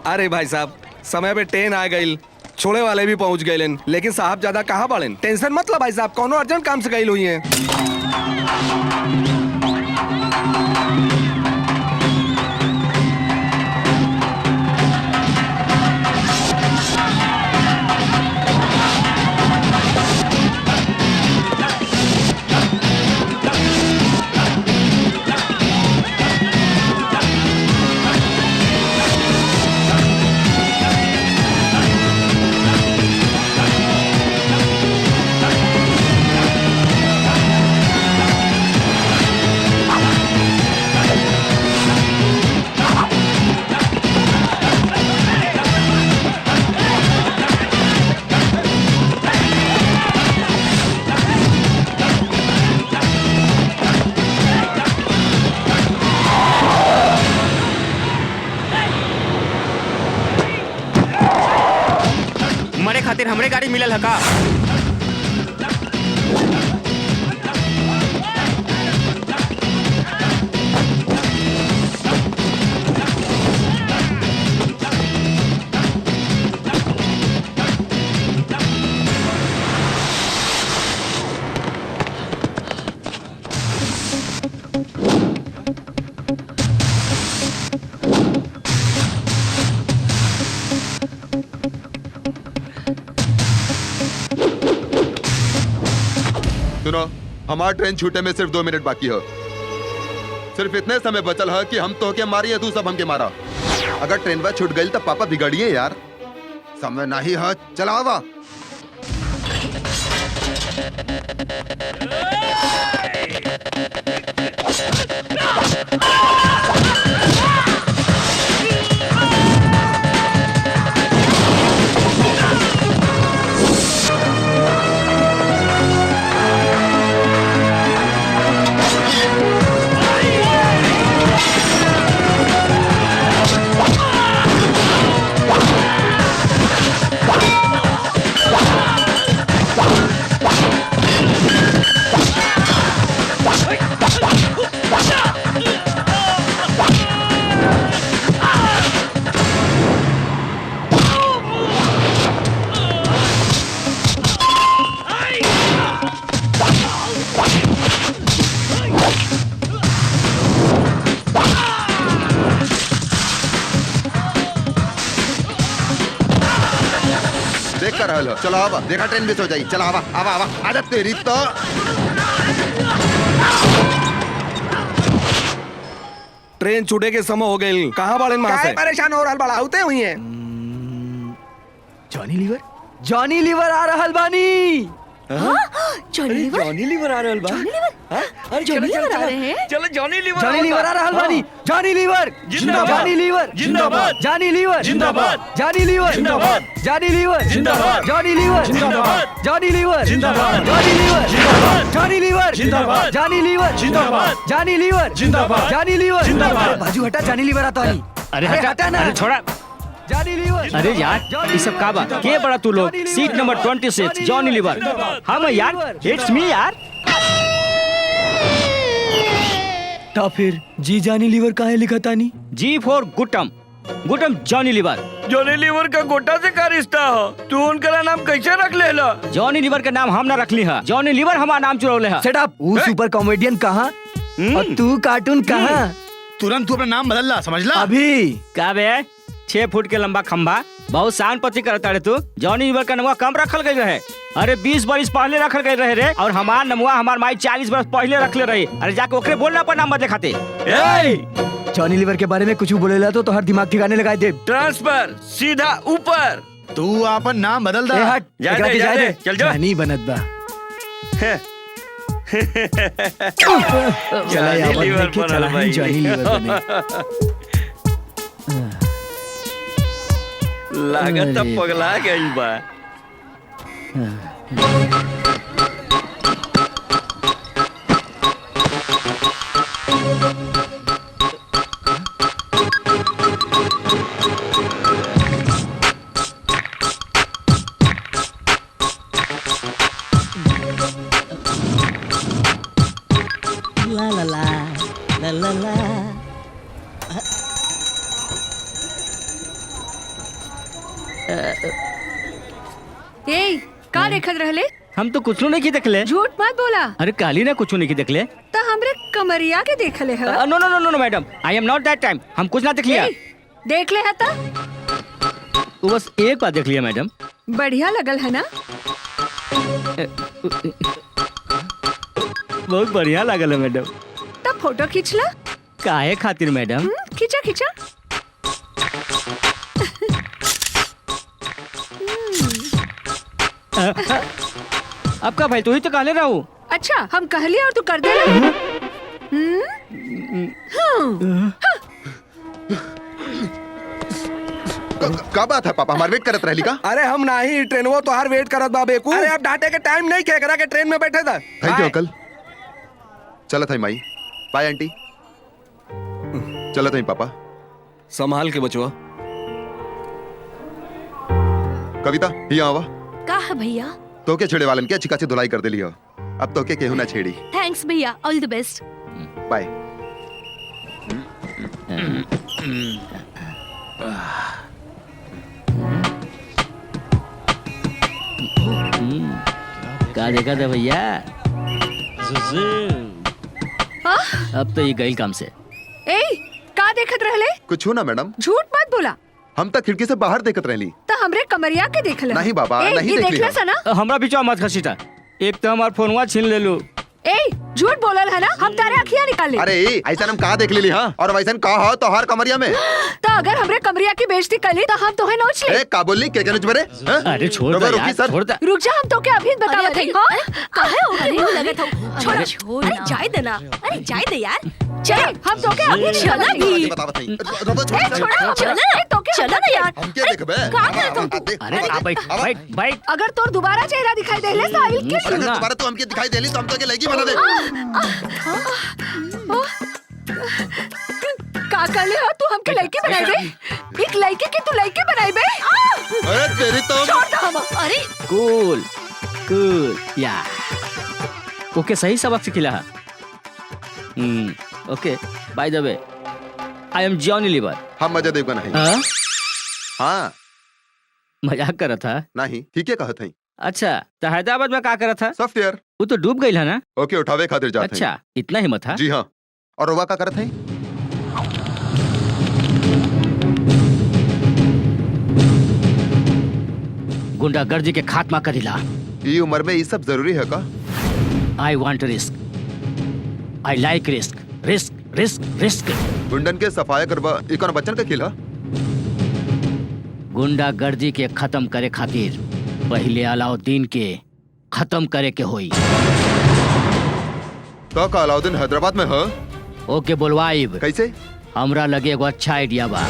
अरे भाई साहब, समय पे ट्रेन आ गई, छोड़े वाले भी पहुंच गए, लेकिन साहब ज्यादा कहाँ बाड़ेन। टेंशन मत लो भाई साहब, कोनो अर्जेंट काम से गई हुई है। खातिर हमरे गाड़ी मिलल है का? सुनो, हमारा ट्रेन छूटे में सिर्फ 2 मिनट बाकी है। सिर्फ इतने समय बचल है कि हम तो के मारी है, तू सब हमके मारा। अगर ट्रेन वह छूट गई तो पापा बिगड़िए यार। समय नहीं है, चलावा। चलो आवा, देखा ट्रेन मिस हो जाएगी। चलो आवा आवा आवा, आजा तेरी तो। ट्रेन छूटे के समय हो गई, कहाँ बाड़े वहां से? परेशान हो रहल बड़ा, होते हुई है। जॉनी लीवर, जॉनी लीवर आ रहल बानी। जॉनी लीवर आ रहल बा। अरे जॉनी लीवर आ रहे हैं। चलो जॉनी लीवर आ रहल बानी। जॉनी लीवर जिंदाबाद, जॉनी लीवर जिंदाबाद, जॉनी लीवर जिंदाबाद, जॉनी लीवर जिंदाबाद, जॉनी लीवर जिंदाबाद, जॉनी लीवर जिंदाबाद, जॉनी लीवर जिंदाबाद, जॉनी लीवर जिंदाबाद, जॉनी लीवर जिंदाबाद, जॉनी लीवर जिंदाबाद, जॉनी लीवर जिंदाबाद, जॉनी लीवर जिंदाबाद। बाजू हटा, जॉनी लीवर आता नहीं। अरे हटा ना, अरे छोड़ा। जॉनी लीवर। अरे यार ये सब का बा? के बड़ा तू लोग? Seat number 26 Johnny Lever. हम यार, इट्स मी यार। तो फिर जी जॉनी लीवर काहे लिखा तानी? G for Gutam, Gutam Johnny Lever. जॉनी लीवर का गोटा से का रिश्ता हो? तू उनका नाम कैसे रख लेला? जॉनी लीवर का नाम हम ना रखली है, जॉनी लीवर हमारा नाम चुरौले है। Shut up. वो सुपर कॉमेडियन कहाँ और तू कार्टून कहाँ? तुरंत तू अपना नाम बदल ला, समझ ला। अभी का बे? 6 फुट के लंबा खंबा, बहुत शान पति करता रे तू। जॉनी लीवर का नमवा कम रखल गई रहे। अरे 20 बरस पहले रखल गई रहे रे, और हमार नमवा हमार माई 40 बरस पहले रखले रही। अरे जाके ओकरे बोलना पर नाम बदले खाते। जॉनी लीवर के बारे में कुछ बोलेला तो हर दिमाग ठिकाने लगाए दे। ट्रांसफर सीधा ऊपर। तू अपन नाम बदल दा। हट, जा दे, चल जा। नहीं बनत बा। चला जॉनी यार, लीवर देखे बनल चला भाई। जॉनी लीवर बने। लागत पगला गई बा। ला ला ला ला ला ला। ए का देखत रहले? हम तो कुछ नहीं की देखले। झूठ मत बोला। अरे काली ना कुछ नहीं की देखले। तो हमरे कमरिया के देखले है। No no no no no madam, I am not that time. हम कुछ ना देख लिया। देख ले है ता? वो बस एक बार देख लिया मैडम। बढ़िया लगल है ना? बहुत बढ़िया लगल है मैडम। तब फोटो खींच ला। काहे खातिर मैडम? खींचा खींचा। अब का भाई तू ही तो कहले रहू। अच्छा हम कहली और तू कर दे। का बात है पापा, हमारे वेट करत रहली का? अरे हम नाही ट्रेन वो तो हर वेट करत बा बेकू। अरे अब डांटे के टाइम नहीं खे करा के ट्रेन में बैठे था। Thank you uncle. चलो थाई माई। By aunty. चलो थाई पापा। संभाल के बचवा। कविता ही आवा। का है भैया? तो के छेड़े वालन के अच्छी खासी धुलाई कर देली हो। अब तो के केहू ना छेड़ी। थैंक्स भैया, ऑल द बेस्ट। बाय। का देखा था भैया? अब तो ये गई काम से। ए का देखत रहले? कुछ हो ना मैडम। झूठ मत बोला। हम तक खिड़की से बाहर देखत रहली। तो हमरे कमरिया के देखले। नहीं बाबा, नहीं ये देख देखले लिया। सा ना? हमरा बीचवा मत खसीटा। एक तो हमार फोनवा छीन ले लू। ए झूठ बोलल है ना? हम तारे अखियां निकाल ले। अरे ऐसा हम कहा देख लेली हाँ? और वैसन का हो तो हर कमरिया में। तो अगर हमरे कमरिया की बेइज्जती कली तो हम तोहे नोच ले। ए का बोलनी के नच बरे? अरे छोड़ दे रुकी यार, सर। छोड़ दे। रुक जा, हम तो के अभी बतावत हई। हां काहे हो गए हो लगत हो? छोड़ अरे छोड़, अरे जाए दे ना, अरे जाए दे यार। चल हम तो के अभी चला भी। बतावत नहीं। चला ना, तो के चला ना यार। हम क्या देखबे? का करत हो तू? अरे आ बैठ बैठ बैठ। अगर तोर दोबारा चेहरा दिखाई देले तो आई के अरे दोबारा तो हमके दिखाई देली तो हम तो के लगी बना दे। का करले हो तू? हमके लड़की बनाई बे? एक लड़की की तू लड़की बनाई बे? अरे तेरी तो छोड़ दे हम। अरे कूल कूल या ओके, सही सबक सिखिला है। Okay by the way, I am Johnny Lever. हम मजा देगा नहीं। हाँ? हाँ मजाक कर रहा था। नहीं ठीक है कहत हई। अच्छा तो हैदराबाद में का करत था? सॉफ्टवेयर। वो तो डूब गई है ना? ओके उठावे खातिर जाते हैं। अच्छा इतना हिम्मत है? जी हाँ। और रोवा का करत हई? गुंडागर्दी के खात्मा करिला। ई उम्र में ये सब जरूरी है का? I want risk, I like risk, risk risk risk. गुंडन के सफाया करबा ई कौन बच्चन का खेल है? गुंडागर्दी के खत्म करे खातिर पहले अलाउद्दीन के खत्म करे के होई। तो का अलाउद्दीन हैदराबाद में है? ओके बोलवाइब। कैसे? हमरा लगे एगो अच्छा आइडिया बा।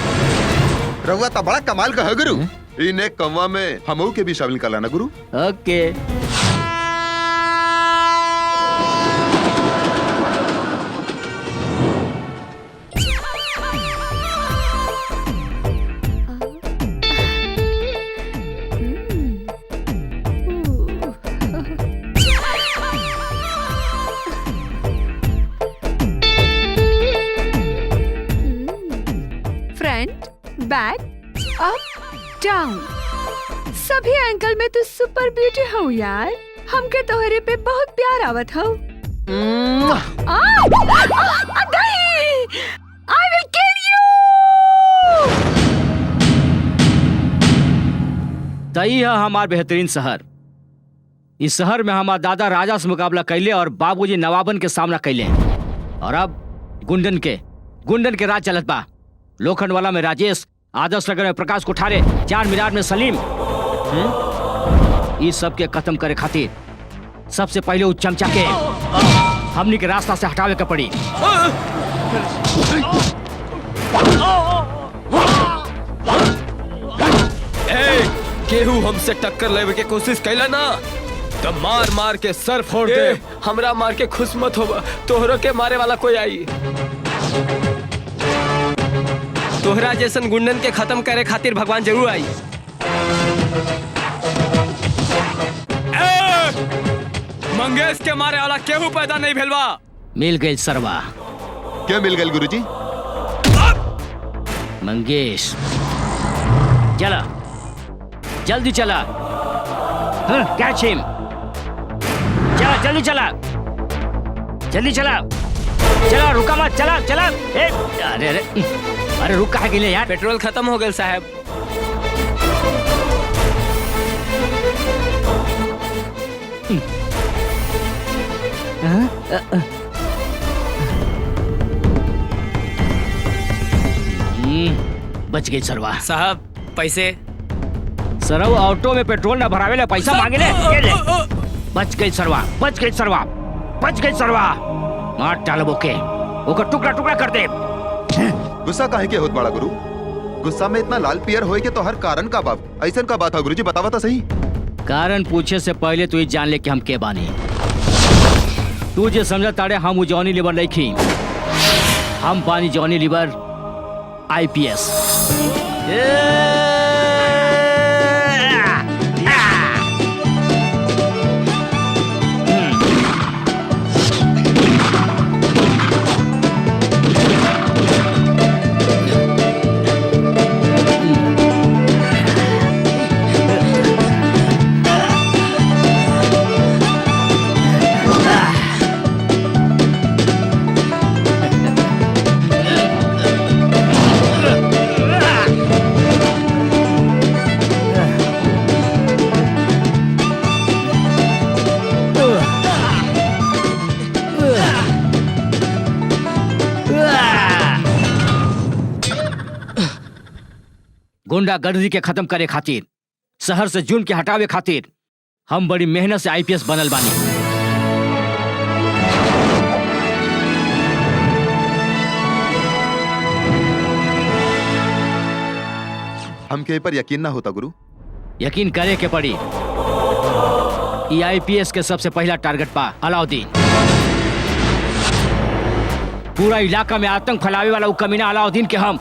रउआ तो बड़ा कमाल का है गुरु। इन्हें कमवा में हमऊ के भी शामिल कर लाना गुरु। ओके फ्रंट, बैक, अप, डाउन, सभी एंगल में तू सुपर ब्यूटी हो यार। हमके तोहरे पे बहुत प्यार आवत हो। I will kill you. तई है हमार बेहतरीन शहर। इस शहर में हमार दादा राजा से मुकाबला कैले और बाबूजी नवाबन के सामना कैले। और अब गुंडन के राज चलत बा। लोखंड वाला में राजेश, आदर्श नगर में प्रकाश कोठारे, चार मीनार में सलीम। इस सब के खत्म करे खातिर सबसे पहले उस चमचा के हमनी के रास्ता से हटावे के पड़ी। केहू हमसे टक्कर लेवे के कोशिश कैला ना तो मार मार के सर फोड़ दे। हमरा मार के खुश मत होबा, तोहरो के मारे वाला कोई आई। तोहरा जैसन गुंडन के खत्म करे खातिर भगवान जरूर आई। मंगेश के मारे वाला केहू पैदा नहीं भेलवा। मिल गई सरवा। क्या मिल गई गुरुजी? मंगेश चला जल्दी चला। कैच हिम। चला जल्दी चला, जल्दी चला, चला रुका मत, चला चला। अरे अरे अरे रुक कहाँ गिले यार? पेट्रोल खत्म हो गया साहब। बच गई सरवा। साहब पैसे। सरव ऑटो में पेट्रोल न भरावे ले पैसा मांगे ले। ये ले। बच गई सरवा, बच गई सरवा, बच गई सरवा। मार डालो ओके, ओकर टुकड़ा टुकड़ा कर दे। गुस्सा काहे के होत बड़ा गुरु? गुस्सा में इतना लाल पियर होए के तो हर कारण का बाप ऐसा का बात है गुरुजी, बतावा तो सही। कारण पूछे से पहले तू ही जान ले कि हम के बानी। तू जे समझ ताड़े हम जॉनी लीवर नहीं खी, हम बानी जॉनी लीवर IPS। गुंडागर्दी के खत्म करे खातिर, शहर से जुर्म के हटावे खातिर हम बड़ी मेहनत से IPS बनल बानी। हमके पर यकीन ना होता गुरु। यकीन करे के पड़ी। ई IPS के सबसे पहला टारगेट पा अलाउद्दीन। पूरा इलाका में आतंक फैलावे वाला वो कमीना अलाउद्दीन के हम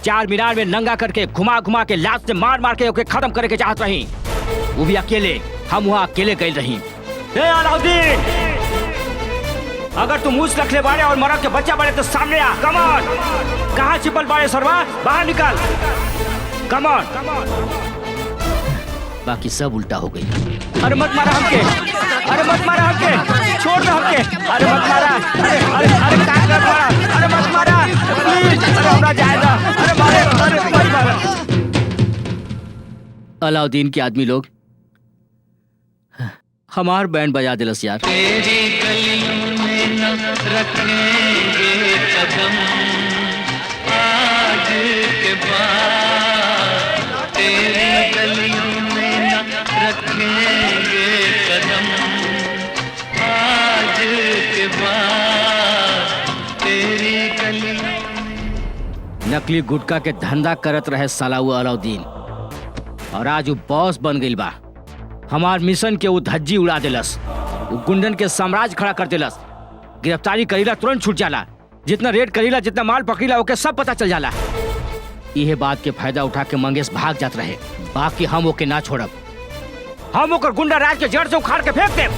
चार मीनार में नंगा करके घुमा घुमा के लाश से मार मार के ओके खत्म करे के चाहत रही। वो भी अकेले, हम वहाँ अकेले गए रही। ए अलाउद्दीन, अगर तुम मूछ रख ले बाड़े और मरद के बच्चा बड़े तो सामने आ। कमॉन, कहाँ छिपल बाड़े सरवा, बाहर निकल। कमॉन। बाकी सब उल्टा हो गई। अरे मत मारा हमके, अरे मत मारा हमके, छोड़ दो हमके। अरे मत मारा, अरे अरे अरे क्या कर मारा, अरे मत मारा प्लीज, अरे हमरा जाएगा। अरे मारे, अरे मत मारा। अलाउद्दीन के आदमी लोग हमार बैंड बजा दिलस यार। तेरी गलियों में न रखेंगे कदम आज के बाद, तेरी गलियों में न रखेंगे कदम आज के बाद, तेरी गलियों। नकली गुटखा के धंधा करत रहे साला वो अलाउद्दीन, और आज वो बॉस बन गई बा। हमार मिशन के वो धज्जी उड़ा दिलस, वो गुंडन के साम्राज्य खड़ा कर दिलस। गिरफ्तारी करीला तुरंत छूट जाला, जितना रेड करीला, जितना माल पकड़ीला ओके सब पता चल जाला। यह बात के फायदा उठा के मंगेश भाग जात रहे। बाकी हम ओके ना छोड़ब, हम ओकर गुंडा राज के जड़ से उखाड़ के फेंक देब,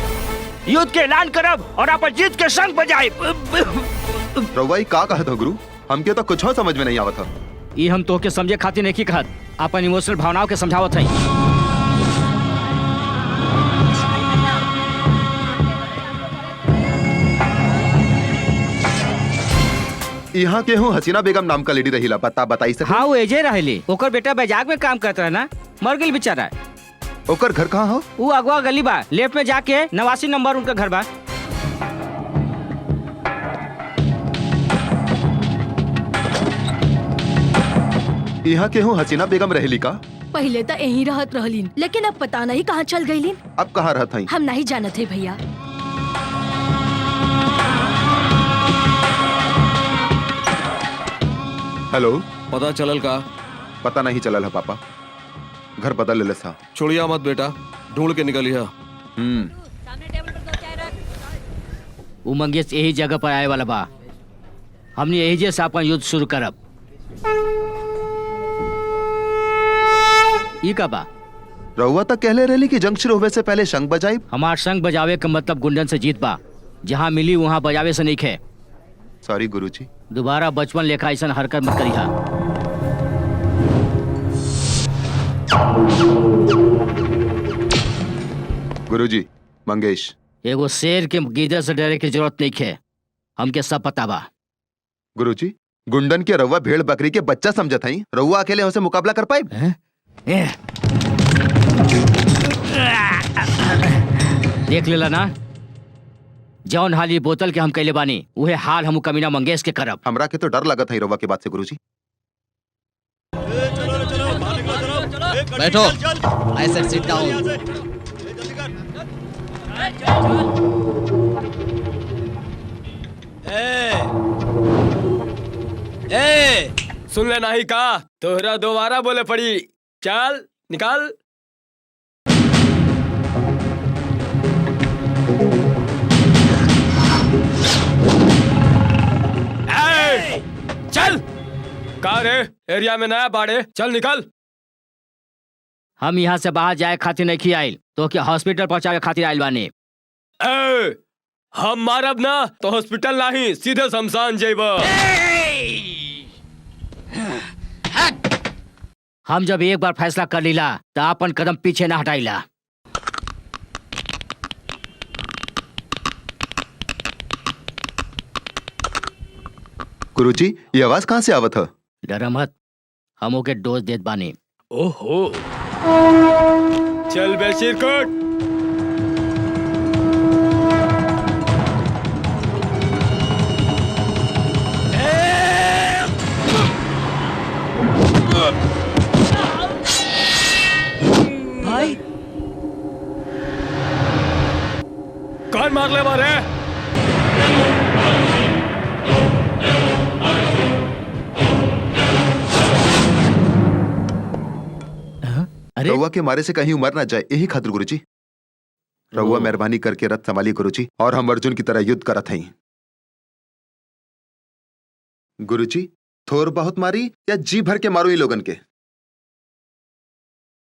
युद्ध के ऐलान करब और अपन जीत के संग बजाएब। रउआ का कहत हो गुरु? हमके तो कुछ समझ में नहीं आवत था। ये हम तो के समझे खातिर नहीं कहत, अपन इमोशनल भावनाओं के समझावत है। यहाँ के हूँ हसीना बेगम नाम का लेडी रहीला, पता बताई सके? हाँ वो एजे रहेली, ओकर बेटा बैजाग में काम करता है ना, मर गई बेचारा। ओकर घर कहाँ हो? वो अगवा गली बा, लेफ्ट में जाके 89 नंबर उनका घर बा। यहाँ के हूँ हसीना बेगम रहेली का? पहले तो यहीं रहत रहलीन, लेकिन अब पता नहीं कहाँ चल गईलीन। अब कहाँ रहत हई? हम नहीं जानत है भैया। हेलो, पता चलल का? पता नहीं चलल है पापा, घर बदल ले था। छोड़िया मत बेटा, ढूंढ के निकलिया। वो मंगेश यही जगह पर आए वाला बा, हमने यही जैसा अपन युद्ध शुरू करब। ई का बा? रउआ तक कहले रही कि जंग शुरू होवे से पहले शंख बजाई। हमार शंख बजावे का मतलब गुंडन से जीत बा, जहाँ मिली वहाँ बजावे से नहीं खे। सॉरी गुरुजी। दोबारा बचपन लेखा ऐसा हरकत मत करिहा। गुरुजी, मंगेश। एगो शेर के गीदड़ से डरे की जरूरत नहीं है, हमके सब पता बा। गुरुजी, गुंडन के रउआ भेड़ बकरी के बच्चा समझत हई, रउआ अकेले हमसे मुकाबला कर पाई? देख लेला ना, जौन हाल ये बोतल के हम कैले बानी उहे हाल हम कमीना मंगेश के करब। हमरा के तो डर लगत हई रउआ के बात से गुरुजी। बैठो। I said sit down. सुन ले नहीं का, तोहरा दोबारा बोले पड़ी। चल निकाल। चल। का रे, एरिया में नया बाड़े, चल निकल। हम यहाँ से बाहर जाए खातिर नहीं आइल, तो क्या हॉस्पिटल पहुँचावे खातिर आइल बानी। हम मारब ना तो हॉस्पिटल नहीं, सीधे शमशान जेब। हम जब एक बार फैसला कर लीला तो अपन कदम पीछे ना हटाइला। गुरुजी, ये आवाज कहाँ से आवत है? डर मत, हम ओके डोज देत बानी। ओहो, चल बे चिरकुट। भाई, कौन मार ले मारे? रउआ के मारे से कहीं उमर ना जाए, यही खातिर गुरुजी। रउआ मेहरबानी करके रथ संभाली गुरुजी, और हम अर्जुन की तरह युद्ध करत हई। गुरुजी, थोर बहुत मारी या जी भर के मारू इन लोगन के?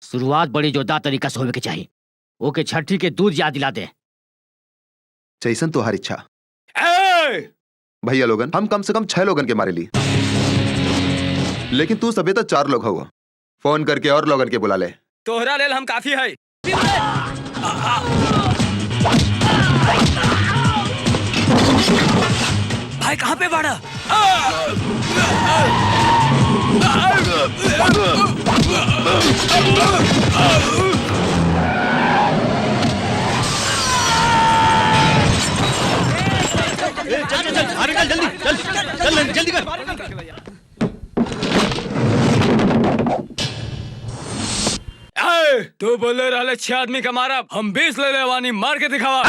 शुरुआत बड़ी जोरदार तरीका से होवे के चाहिए। ओके छठी के दूध याद दिला दे। जैसन तोहार इच्छा। भैया लोगन, हम कम से कम 6 लोगन के मारे ली, लेकिन तू सबे तो 4 लोग हुआ। फोन करके और लोगन के बुला ले। तोहरा लेल हम काफी है। भाई कहाँ पे बाड़ा? जल्दी कर। तू बोले रहले 6 आदमी का मारा, हम 20 ले लेवानी, मार के दिखावा।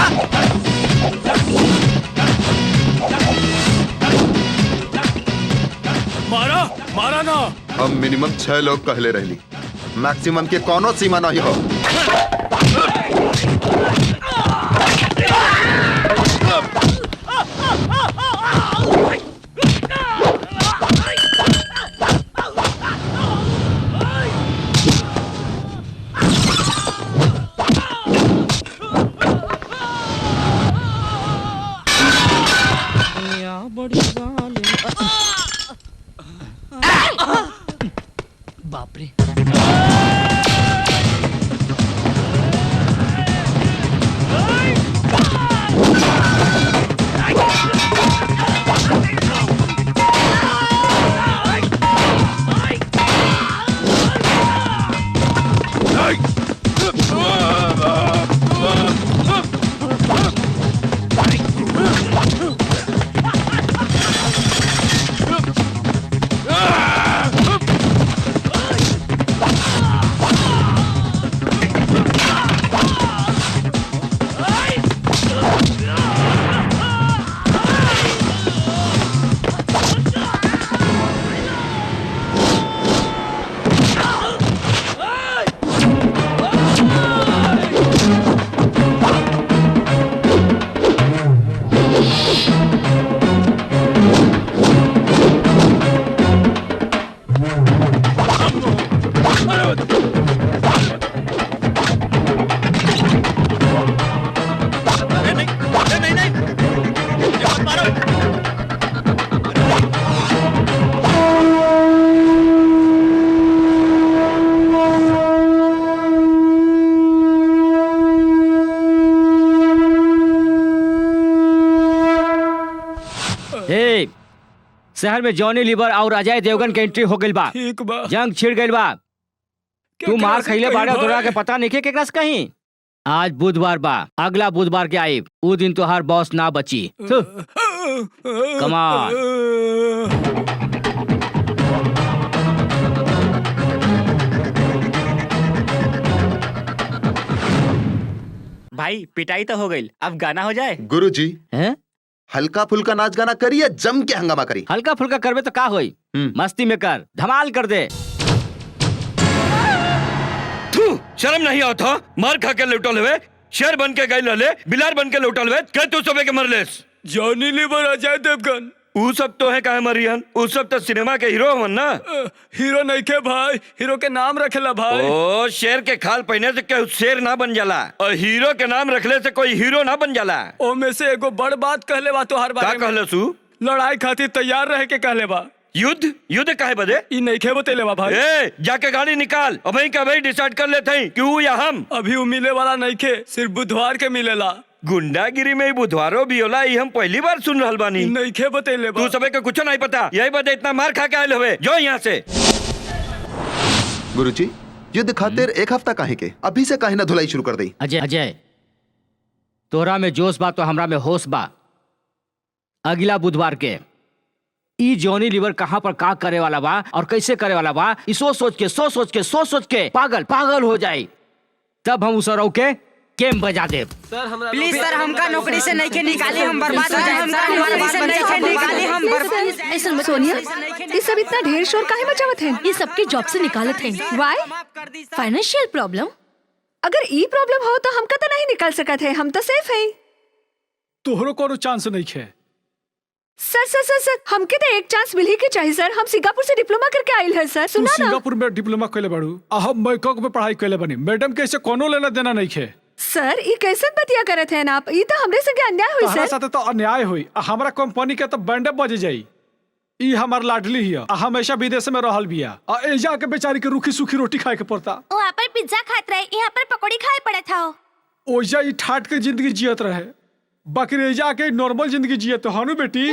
मारा मारा ना। हम मिनिमम 6 लोग कहले रहली, मैक्सिमम के कोनो सीमा नहीं हो। बाप रे। ए, शहर में जॉनी लीवर और अजय देवगन के एंट्री हो गइल बा। ठीक बा। जंग छिड़ गइल बा। तू मार खइले बाड़े तोरा के पता नहीं के केकरा से कहीं। आज बुधवार बा, अगला बुधवार के आई वो दिन तो हर बॉस ना बची। कमाल। भाई पिटाई तो हो गई, अब गाना हो जाए। गुरुजी हैं? हल्का फुल्का नाच गाना करिए, जम के हंगामा करी। हल्का फुल्का करबे तो का होई, मस्ती में कर, धमाल कर दे। तू शर्म नहीं आता? मार खा के लौटल हुए, शेर बन के गए लले, बिलार बन के लौटल हुए, कह तू सबे के मरलेस। जॉनी लीवर, अजय देवगन ऊ सब तो है काहे मरियन? ऊ सब तो सिनेमा के हीरो हवन ना। हीरो नहीं के भाई, हीरो के नाम रखेला भाई। ओ शेर के खाल पहने से केहू शेर ना बन जाला, और हीरो के नाम रखले से कोई हीरो ना बन जाला। ओ में से एगो बड़ बात कहले बा तो हर बार का कहले सू? लड़ाई खातिर तैयार रहे के कहले बा। युद्ध? युद्ध काहे बदे? ई नहीं के बतेले बा भाई। ए जाके गाड़ी निकाल, अबही का भाई डिसाइड कर लेते हैं कि ऊ या हम। अभी ऊ मिले वाला नहीं के, सिर्फ बुधवार के मिलेला। गुंडागिरी में बुधवारो भी होला, ई हम पहली बार सुन रहल बानी। नहीं के बतेले बा। तू सबे के कुछ नहीं पता, यही बदे इतना मार खा के आयल हुए, जो यहाँ से। गुरुजी युद्ध खातिर एक हफ्ता काहे के, अभी से काहे ना धुलाई शुरू कर दी। अजय अजय, तोरा में जोश बा तो हमरा में होश बा। अगला बुधवार के ई जॉनी लीवर कहाँ पर का करे वाला बा और कैसे करे वाला बा, ई सोच के पागल पागल हो जाए। तब हम उस के गेम बजा दे। प्लीज सर, हमका नौकरी से नहीं के निकाली, हम बर्बाद हो जाए। सोनिया, ये सब इतना ढेर शोर काहे मचावत है? ये सबके जॉब से निकालत है। वाई? Financial problem. अगर ई प्रॉब्लम हो तो हमका तो नहीं निकाल सकत है, हम तो सेफ है। तोहरो कोनो चांस नहीं है। सर हमके तो एक चांस मिल ही के चाहिए सर। हम सिंगापुर से डिप्लोमा करके आइल है सर, सुना ना। सिंगापुर में डिप्लोमा कैले बाड़ू, हम बैंकॉक में पढ़ाई कैले बनी। मैडम के ऐसे कोनो लेना देना नहीं है। सर ये कैसे बतिया करत है ना आप? ये तो हमरे संगे अन्याय हुई हमारा सर। साथे तो अन्याय हुई। हमारा कंपनी के तो बैंड बजे जाई। ई हमार लाडली हिया, हमेशा विदेश में रहल बिया। एजा के बेचारी के रूखी सूखी रोटी खाए के पड़ता। वहाँ पर पिज्जा खात रहे, यहाँ पर पकौड़ी खाए पड़े था। ओजा ई ठाट के जिंदगी जियत रहे, बाकी एजा के नॉर्मल जिंदगी जियत हनु बेटी।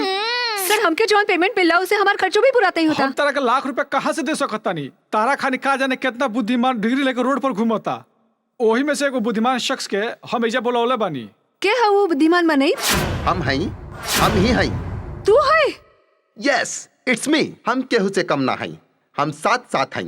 सर हमके जॉन पेमेंट मिला उसे हमार खर्चो भी पूरा नहीं होता। हम तरह के लाख रुपए कहाँ से दे सकता नहीं। तारा खानी का जाने कितना बुद्धिमान डिग्री लेकर रोड पर घूमता। ओही में से एगो बुद्धिमान शख्स के हम एजा बोलौले बानी। के है वो बुद्धिमान मनई? हम ही हैं। तू है? Yes it's me. हम केहू से कम ना हैं, हम साथ हैं।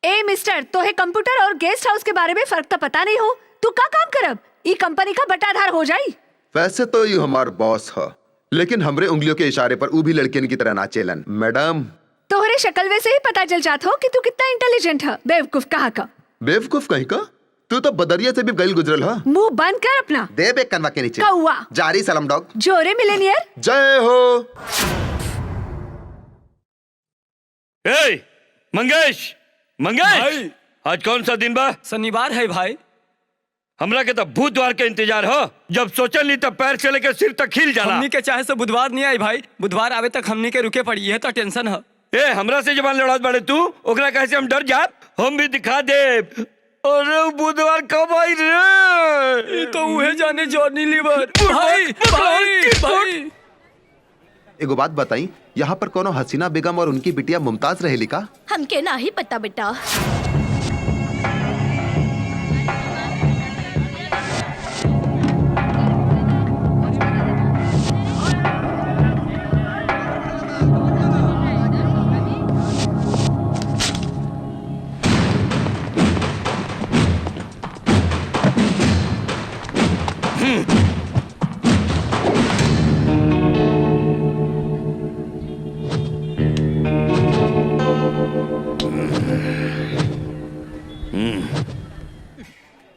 ए मिस्टर, तो है कंप्यूटर और गेस्ट हाउस के बारे में फर्क तो पता नहीं हो? तू का काम करब? ई कंपनी का बटाधार हो जाई। वैसे तो ये हमार बॉस है, लेकिन हमरे उंगलियों के इशारे पर वो भी लड़कियन की तरह नाचेलन। मैडम तोहरे शक्ल वैसे ही पता चल जात हो कि तू कितना इंटेलिजेंट है। बेवकूफ कहाँ का? बेवकूफ कहीं का? तू तो बदरिया से भी गल गुजरल है। मुंह बंद कर अपना। दे बे कनवा के नीचे। कौवा। जारी सलाम डॉग। जोरे मिलेनियर। जय हो। ए मंगेश भाई। आज कौन सा दिन बा? शनिवार है भाई। हमरा के तो बुधवार के इंतजार हो, जब सोचल ली तब पैर से लेकर सिर तक खिल जाला। हमनी के चाहे से बुधवार नहीं आई भाई, बुधवार आवे तक हमनी के रुके पड़ी है तो टेंशन है। ए हमरा से जबान लड़ात बाड़े तू, ओकरा कैसे हम डर जात? हम भी दिखा दे। अरे बुधवार कब आई रे? ये तो उहे जाने जॉनी लीवर। भाई एगो बात बताई, यहाँ पर कोनो हसीना बेगम और उनकी बिटिया मुमताज रहेली का? हमके ना ही पता बेटा।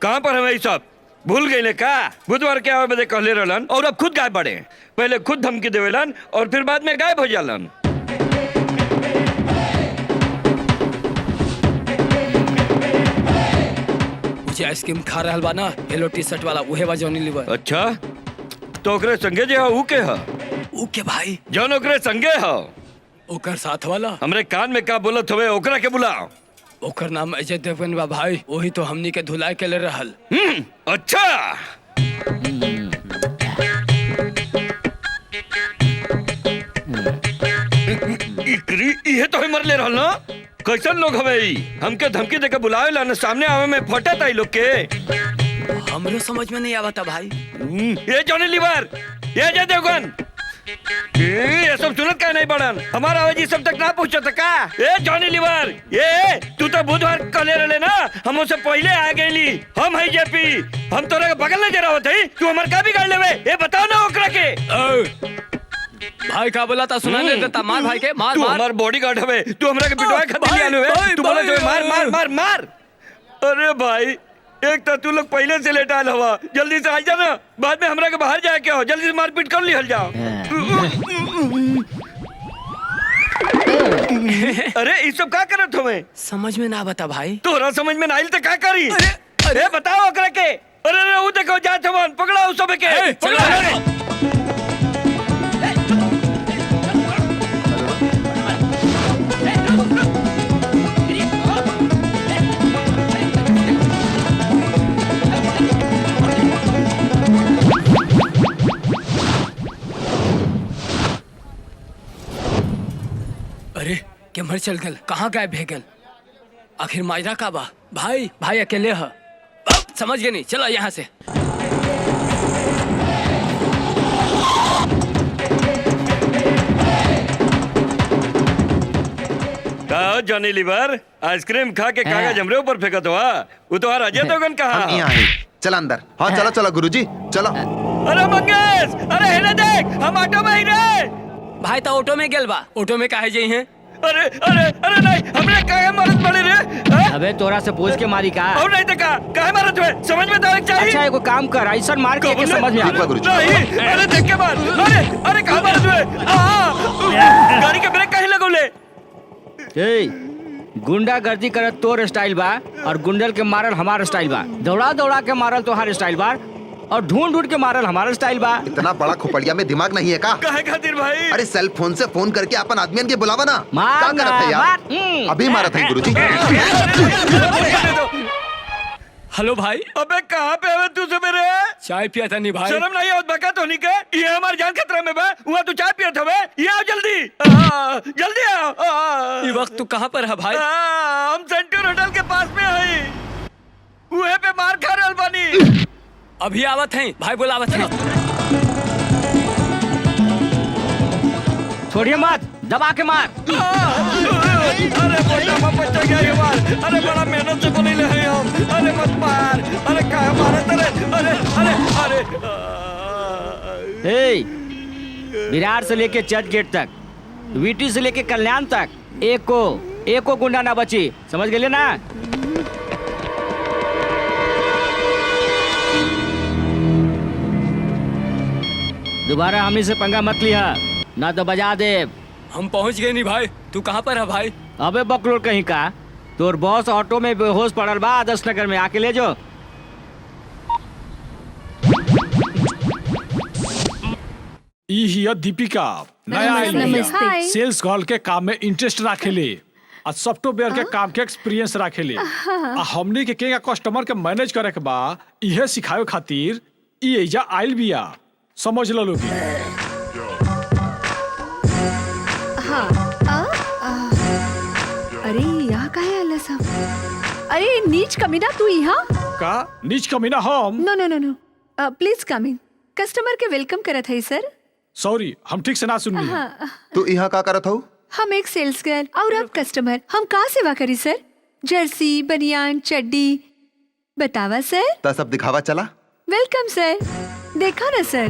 कहाँ पर है सब? भूल गए का? बुधवार के आवे बदे कहले रहलन और अब खुद गायब बढ़े। पहले खुद धमकी देवेलन और फिर बाद में गायब हो जालन। मुझे आइसक्रीम खा रहल बा ना, येलो टी शर्ट वाला, उहे बा जॉनी लीवर। अच्छा तो ओकरे संगे जे ऊ के ह? ऊ के भाई जौन ओकरे संगे ह ओकर साथ वाला। हमरे कान में का बोलत हवे, ओकरा के बुलाओ। ओकर नाम अजय देवगन बा भाई, वही तो हमनी के धुलाई के ले रहल। अच्छा इकरी ये तो मर ले रहल ना। कैसन लोग हवे ई? हमके धमकी देके बुलावे ला न, सामने आवे में फटत आई लोग के। हमरो समझ में नहीं आवता भाई। ये जॉनी लीवर, ये अजय देवगन, ये सब सुनत का नहीं बड़न? हमारा आवाज ये सब तक ना पहुंचत का? ए जॉनी लीवर, ये तू तो बुधवार कहले रहले ना, हम उससे पहले आ गईली। हम है जेपी, हम तोरा के बगल में जरा होत है, तू हमार का बिगाड़ लेवे? ये बताओ ना ओकरा के। भाई का बोला था सुना नहीं देता, मार भाई के, मार तू मार। हमार बॉडीगार्ड हवे, तू हमरा के पिटवाए खातिर ले आलो है। तू बोले जो मार मार मार मार। अरे भाई, एक तो तू लोग पहले से लेट आयल हवा, जल्दी से आ जा ना, बाद में हमरा के बाहर जाए के हो, जल्दी से मारपीट कर लिहल जाओ। अरे ये सब का करत हवे? समझ में ना बता भाई। तोरा समझ में ना आइल तो का करी? अरे बताओ ओकरा के। अरे वो देखो जात हवन, पकड़ो उस सब के, पकड़ो। अरे केमर चल गल, कहाँ गायब है गल? आखिर मायरा का बा? भाई भाई अकेले है। समझ गए नहीं, चलो यहाँ से। का जॉनी लीवर, आइसक्रीम खा के कागज हमरे ऊपर फेंकत हुआ? वो तो अजय देवगन कहा। हम यहाँ हैं। चल अंदर। हाँ चलो चलो गुरुजी चलो। अरे मंगेश, अरे हेले देख, हम ऑटो में ही रे। भाई तो ऑटो में गेल बा, ऑटो में काहे जाई हैं? अरे अरे अरे नहीं, हमने काहे मारत पड़े रे? हाँ? अबे तोरा से पूछ के मारी का? और नहीं तो का काहे मारत हुए? समझ में तो आवे चाहिए। अच्छा एगो काम कर, ऐसा मार के समझ में आ। नहीं, अरे देख के मार। अरे अरे कहाँ मारत हुए? गाड़ी के ब्रेक काहे लगौले? ए, गुंडागर्दी करत तोर स्टाइल बा और गुंडल के मारल हमार स्टाइल बा। दौड़ा दौड़ा के मारल तोहार स्टाइल बा और ढूंढ ढूंढ के मारल हमारा स्टाइल बा। इतना बड़ा खोपड़िया में दिमाग नहीं है का? काहे खातिर भाई? अरे सेल फोन से फोन करके अपन आदमियन के बुलावा ना। मार क्या करत है यार? मार। अभी मारा था गुरुजी। हेलो भाई। अबे कहाँ पे है तू सवेरे? चाय पिया था नहीं भाई? शर्म नहीं आवत बका तो नहीं के? ये हमारी जान खतरा में बा। वहाँ तू चाय पिया था बे? ये आओ जल्दी, जल्दी आओ। ये वक्त तू कहाँ पर है भाई? हम सेंट्यूर होटल के पास में है, वहाँ पे मार खा रहल बानी। अभी आवत हैं भाई, बुलावत हैं। छोड़िए मत, दबा के मार। अरे बड़ा बच्चा गया ये मार। अरे बड़ा मेहनत से बोले हैं हम। अरे मत मार। अरे कहाँ मारा तेरे? अरे अरे अरे ए, विरार से लेके चर्च गेट तक, वीटी से लेके कल्याण तक एको गुंडा ना बची, समझ गए ना? दोबारा हम से पंगा मत लिया, ना तो बजा दे। हम पहुंच गए नहीं भाई, तू कहाँ पर है भाई? अबे बकलोर कहीं का, तोर बॉस ऑटो में बेहोश पड़ल बा, आदर्श नगर में, आके ले जो। ई हिया दीपिका, नया आइल हाय। सेल्स गर्ल के काम में इंटरेस्ट राखेले आ सॉफ्टवेयर के काम के एक्सपीरियंस राखेले आ हमनी के केगा कस्टमर के मैनेज करे के बा, इहे सिखावे खातिर ई एजा आइल बिया, समझ लो लोग। अरे यहाँ का है अल्लाह साहब? अरे नीच कमीना, तू यहाँ? का नीच कमीना हम? नो no no no, please come in. Customer के वेलकम करत है सर। सॉरी, हम ठीक से ना सुनली। तू यहाँ का करत हो? हम एक सेल्स गर्ल और अब कस्टमर, हम कहाँ सेवा करी सर? जर्सी, बनियान, चड्डी, बतावा सर। ता सब दिखावा चला। वेलकम सर। देखा ना सर?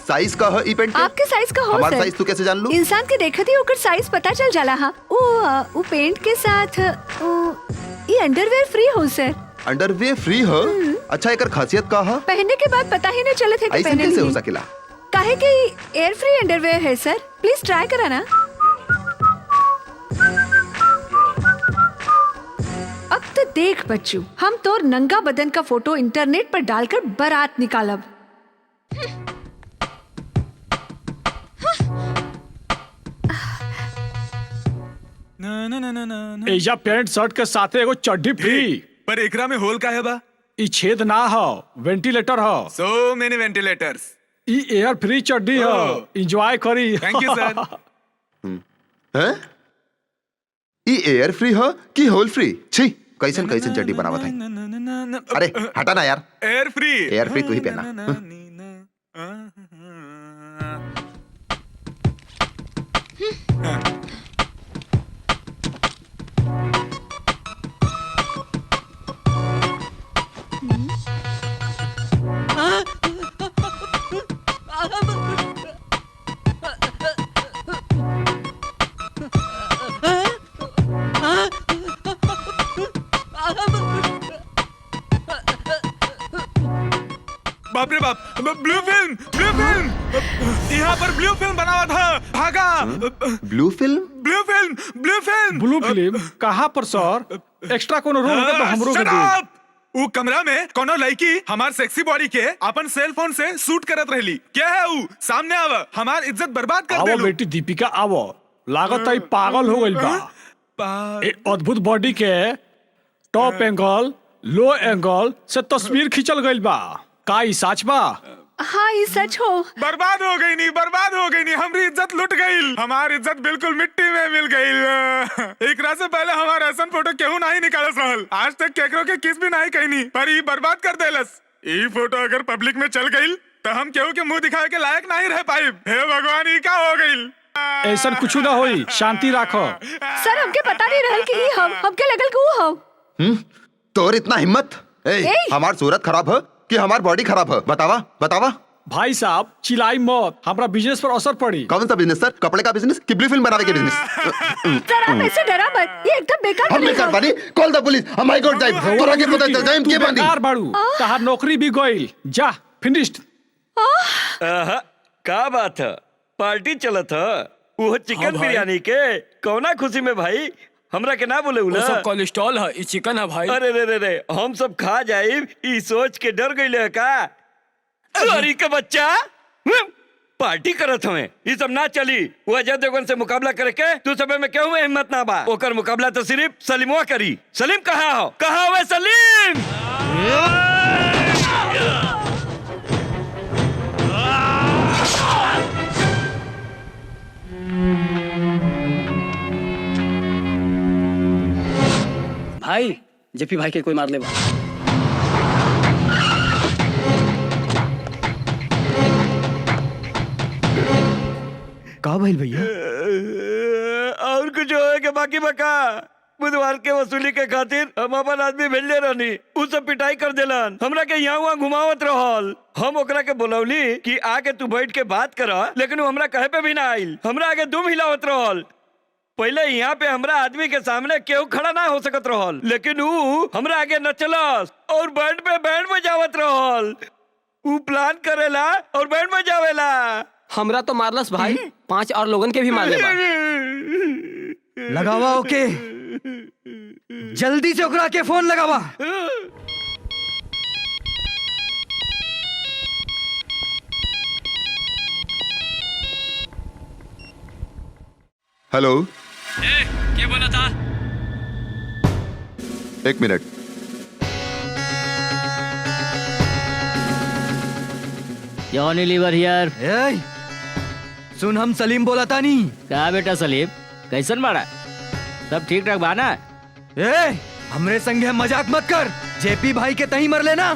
साइज का है ई पेंट के? आपके साइज का हो हमारा सर। साइज तू कैसे जान लू? इंसान के देखते ही ओकर साइज पता चल जाला। हाँ, वो पेंट के साथ ये अंडरवेयर फ्री हो सर। अंडरवेयर फ्री हो? अच्छा एकर खासियत का है? पहनने के बाद पता ही नहीं चले थे कि ऐसे पहने कैसे हो नहीं। सकेला? काहे कि एयर फ्री अंडरवेयर है सर, प्लीज ट्राई कराना। अब तो देख बच्चू, हम तोर नंगा बदन का फोटो इंटरनेट पर डालकर बारात निकालब। एजा पैंट शर्ट के साथ एगो चड्डी फ्री। पर एकरा में होल का है बा? ई छेद ना हो, वेंटिलेटर हो। So many ventilators. ई एयर फ्री चड्डी हो, एंजॉय करी। थैंक यू सर। हैं? ई एयर फ्री हो कि होल फ्री? छी, कैसन कैसन चड्डी बनावत है। अरे हटा ना यार। एयर फ्री। एयर फ्री तू ही पहना। बाप रे बाप, ब्लू फिल्म, ब्लू फिल्म। यहाँ पर ब्लू फिल्म बना हुआ था। भागा। Blue film? Blue film, blue film. Blue film कहाँ पर सर? एक्स्ट्रा कोनो रोल होगा तो हमरो के दी। उ कमरा में कोनो लड़की हमार सेक्सी बॉडी के अपन सेल फोन से शूट करत रहली। क्या है उ? सामने आवा, हमार इज्जत बर्बाद कर देलू। आवो बेटी दीपिका आवो, लागत है पागल हो गइल बा। ए अद्भुत बॉडी के टॉप एंगल, लो एंगल से तस्वीर खींचल गइल बा। का ई सच बा? हाँ ये सच हो। बर्बाद हो गई नी, बर्बाद हो गई नी। हमारी इज्जत लुट गई, हमारी इज्जत बिल्कुल मिट्टी में मिल गई। एकरा से पहले हमारा ऐसा फोटो केहू नहीं निकालस रहल। आज तक केकरो के किस भी नहीं कहनी, पर ई बर्बाद कर देलस। ई फोटो अगर पब्लिक में चल गई तो हम केहू के मुंह दिखाए के लायक नहीं रह पाई। हे भगवान, ई का हो गई? ऐसा कुछ ना होई, शांति राखो। सर हमके पता नहीं रहल कि ई हमके लगल कि वो हम। तोर इतना हिम्मत? हमार सूरत खराब है कि हमार बॉडी खराब है? बतावा बतावा। भाई साहब चिल्लाई मत, हमारा बिजनेस पर असर पड़ी। कौन सा बिजनेस सर? कपड़े का बिजनेस कि ब्लू फिल्म बनावे के बिजनेस? सर आप ऐसे डरा मत, ये एकदम बेकार हम बेकार बानी। कॉल द पुलिस, हम हाई कोर्ट जाए। तोरा के पता चल जाए के बानी। बेकार बाड़ू, तहार नौकरी भी गइल। जा फिनिश्ड। का बात है? पार्टी चलत है वो चिकन बिरयानी के? कौना खुशी में भाई? हमरा के ना बोले उला? सब कोलेस्ट्रॉल है, ई चिकन है भाई। अरे रे रे रे, हम सब खा जाए ई सोच के डर गइले का? अरे के बच्चा पार्टी करत हमें, ये सब ना चली। वो अजय देवगन से मुकाबला करके तू सब में केहू में हिम्मत ना बा। ओकर मुकाबला तो सिर्फ सलीमवा करी। सलीम कहाँ हो? कहाँ हुए सलीम? भाई जेपी भाई के कोई मार ले बा। का भइल भैया? और कुछ होए के बाकी बका? बुधवार के वसूली के खातिर हम अपन आदमी भेजले रहनी, उ सब पिटाई कर देलन। हमरा के यहाँ वहाँ घुमावत रहल। हम ओकरा के बोलौली कि आके तू बैठ के बात कर, लेकिन वो हमरा कहे पे भी ना आइल। हमरा आगे दुम हिलावत रहल। पहले यहाँ पे हमरा आदमी के सामने केहू खड़ा ना हो सकत रहल, लेकिन उ हमरा आगे नचलस और बैंड पे बैंड बजावत रहल। उ प्लान करेला और बैंड बजावेला। हमरा तो मारलस भाई, 5 और लोगन के भी मार ले बा। लगावा ओके, जल्दी से ओकरा के फोन लगावा। हेलो, क्या बोला था? एक मिनट। जॉनी लीवर हियर। सुन, हम सलीम बोला था नहीं का? बेटा सलीम कैसन बाड़ा? सब ठीक ठाक बा ना? हमरे संगे मजाक मत कर। जेपी भाई के तही मर लेना।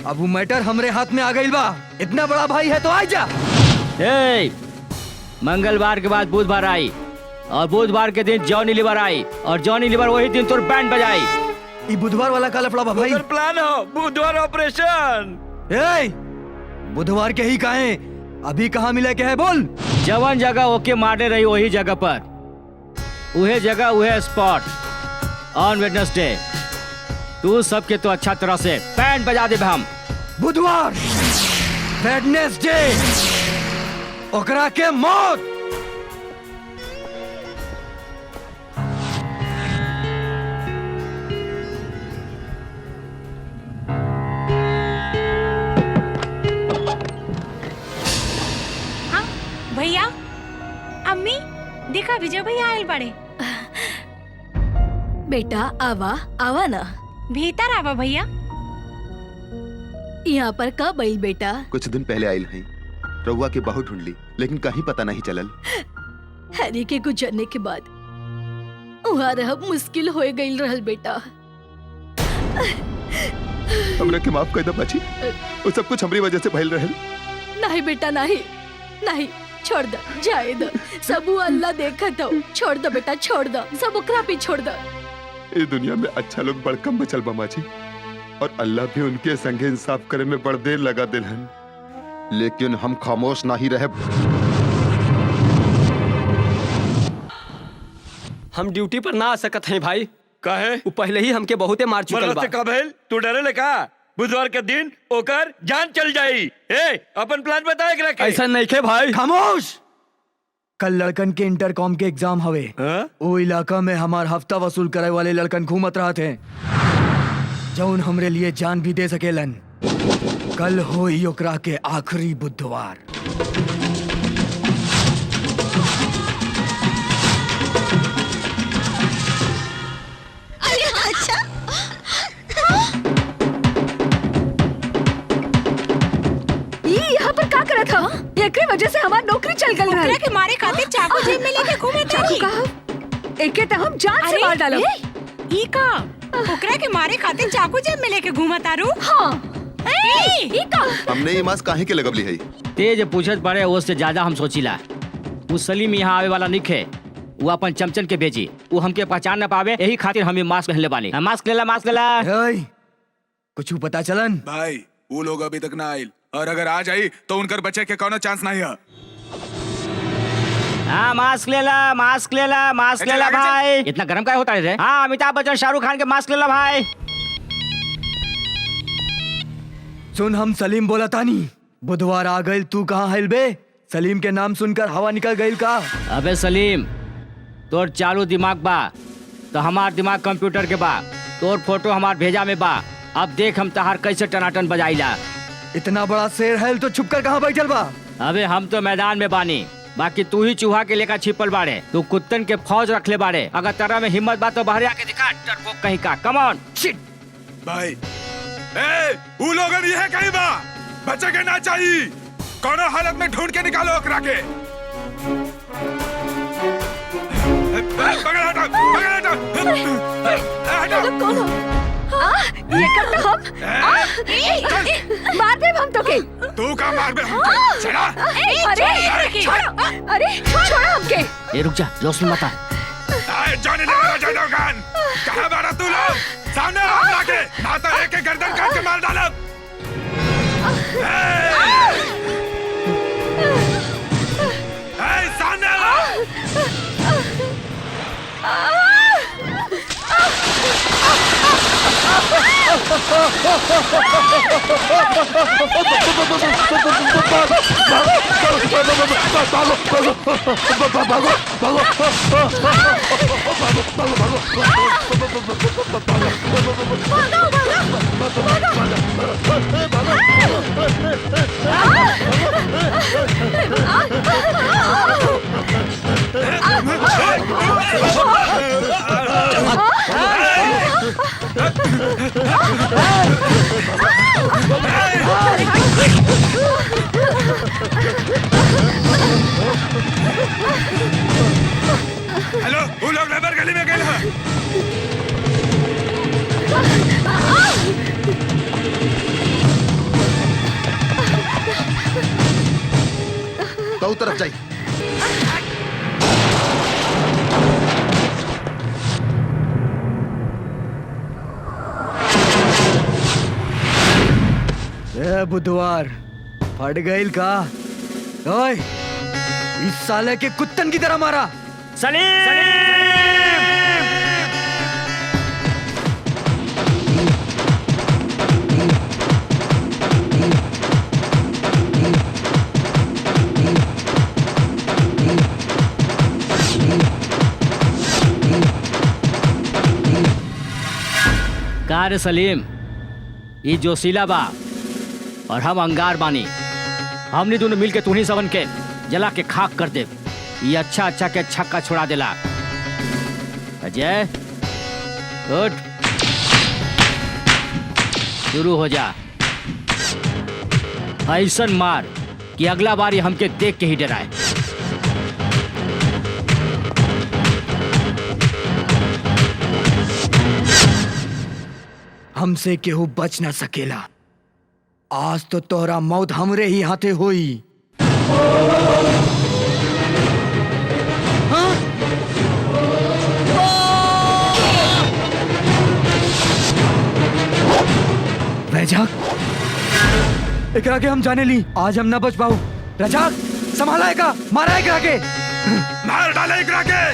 अब वो मैटर हमरे हाथ में आ गई बा। इतना बड़ा भाई है तो आ जा। मंगलवार के बाद बुधवार आई और बुधवार के दिन जॉनी लीवर आई और जॉनी लीवर वही दिन तोर बैंड बजाई। ये बुधवार वाला का लफड़ा बा भाई। प्लान हो बुधवार ऑपरेशन। बुधवार के ही काहे? अभी कहाँ मिले के है बोल? जवन जगह ओके मारने रही वही जगह पर, उहे जगह उहे स्पॉट ऑन वेडनेसडे। तू सबके तो अच्छा तरह से बैंड बजा दे हम। बुधवार वेडनेसडे ओकरा के मौत। भैया, अम्मी देखा विजय भैया आयल बड़े। बेटा आवा आवा ना, भीतर आवा भैया। यहाँ पर कब आई बेटा? कुछ दिन पहले आयल हैं। रउआ के बहुत ढूंढली लेकिन कहीं पता नहीं चलल। हैरी के गुजरने के बाद वहाँ रहब मुश्किल हो गई रहल बेटा। हमरा के माफ कर दे बाची। वो सब कुछ हमारी वजह से भइल रहल। नहीं बेटा नहीं, नहीं छोड़ दो, जाए दो, सब वो अल्लाह देखत हो। छोड़ दो बेटा, छोड़ दो, सब ओकरा पे छोड़ दो। इस दुनिया में अच्छा लोग बड़ कम बचल बा माची, और अल्लाह भी उनके संगे इंसाफ करे में बड़ देर लगा दिलहन। लेकिन हम खामोश नहीं रहे। हम ड्यूटी पर ना आ सकत हैं भाई। काहे? वो पहले ही हमके बहुते मार चुकल बा। का भेल तू डरे ले का? बुधवार के दिन ओकर जान चल जाई। ए अपन प्लान बता एकरा के। ऐसा नहीं के भाई। खामोश। कल लड़कन के इंटरकॉम के एग्जाम हवे। वो इलाका में हमार हफ्ता वसूल करे वाले लड़कन घूमत रहत हैं, जौन हमरे लिए जान भी दे सकेलन। कल होई ओकरा के आखिरी बुधवार। अच्छा यहाँ पर का करत था? एकरे वजह से हमार नौकरी चल गई है। ओकरा के मारे खातिर चाकू जेब में लेके घूमे तारी। एके तो हम जान से मार डालो। ई का? ओकरा के मारे खातिर चाकू जेब में लेके घूमा तारू? हाँ। ई का? हमने ये मास्क काहे के लगवली है? तेज पूछत पड़े उससे ज्यादा हम सोचिला। वो सलीम यहाँ आवे वाला निखे, वो अपन चमचन के भेजी। वो हमके पहचान न पावे, यही खातिर हमें मास्क पहनले बानी। मास्क लेला, मास्क लेला। कुछ पता चलन? भाई वो लोग अभी तक ना आये, और अगर आ जाई तो उनकर बचे के कोनो चांस नहीं है। हाँ मास्क लेला, मास्क लेला, मास्क लेला भाई। इतना गर्म क्या होता है रे? हाँ अमिताभ बच्चन, शाहरुख खान के मास्क लेला भाई। सुन, हम सलीम बोला तानी। बुधवार आ गई, तू कहाँ है बे? सलीम के नाम सुनकर हवा निकल गई का? अबे सलीम, तोर चालू दिमाग बा तो हमार दिमाग कंप्यूटर के बा। तोर फोटो हमार भेजा में बा। अब देख हम तहार कैसे टनाटन बजाइला। इतना बड़ा शेर है तो छुपकर कहाँ बैठल बा? अबे हम तो मैदान में बानी, बाकी तू ही चूहा के लेकर छिपल बाड़े। तू कुत्तन के फौज रख ले बाड़े। अगर तेरा में हिम्मत बा तो बाहर आके दिखा, डरपोक कहीं का। कम ऑन शिट भाई। वो लोग ये है कहीं बा, बचे के ना चाहिए। कोनो हालत में ढूंढ के निकालो ओकरा के। पकड़ हटा, पकड़ हटा। हटा। कौन हो? ये करते हम? मार दे हम तो के। तू का मार बे हमके? चला। अरे छोड़ो, अरे छोड़ो हमके। ए रुक जा, जोश में मत आ। जॉनी लीवर जॉनी गन, कहाँ बारा तू लोग? सामने आओ लाके, ना तो एक गर्दन काट के मार डालो। सामने आओ। हेलो, वो लोग लेबर गली में गए हैं। तो तरफ जाइए। बुधवार फट गईल का? ओए, इस साले के कुत्तन की तरह मारा। कार सलीम, ये जोशीला बा और हम अंगार बानी। हमने दोनों मिलके तुन्ही सबन के जला के खाक कर दे। ये अच्छा अच्छा के छक्का छुड़ा देला। अजय उठ, शुरू हो जा। ऐसन मार कि अगला बार ये हमके देख के ही डराए। हमसे केहू बच ना सकेला। आज तो तोहरा मौत हमरे ही हाथे होई। रजाक, एकरा के हम जाने ली, आज हम ना बच पाऊ। रजाक, संभाला एकरा, मारा एकरा के, मार डाले एकरा के।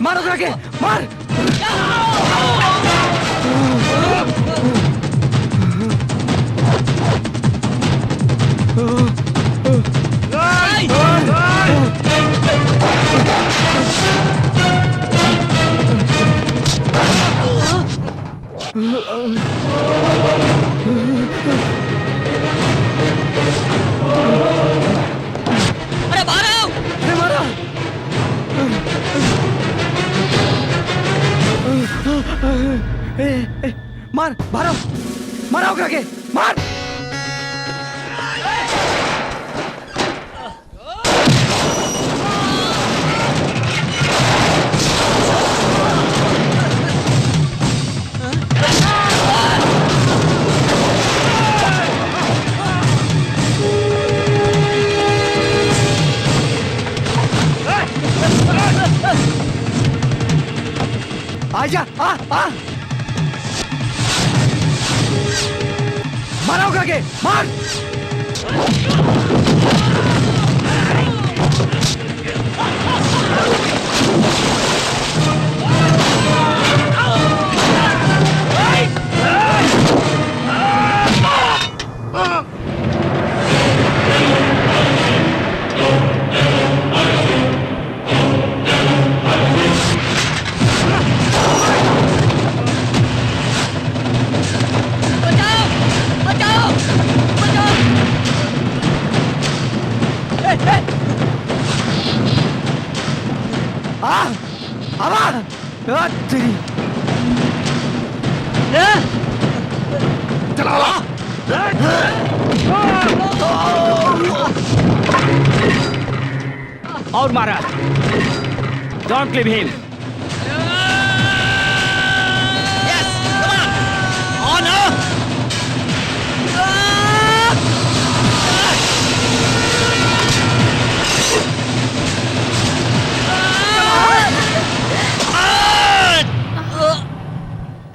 मारो एकरा के, मार। अरे मारो, अरे मारा। मार, मारो, मारो एकरा के, मार। आजा, आ। मारो एकरा के, मार। और मारा। Don't leave him.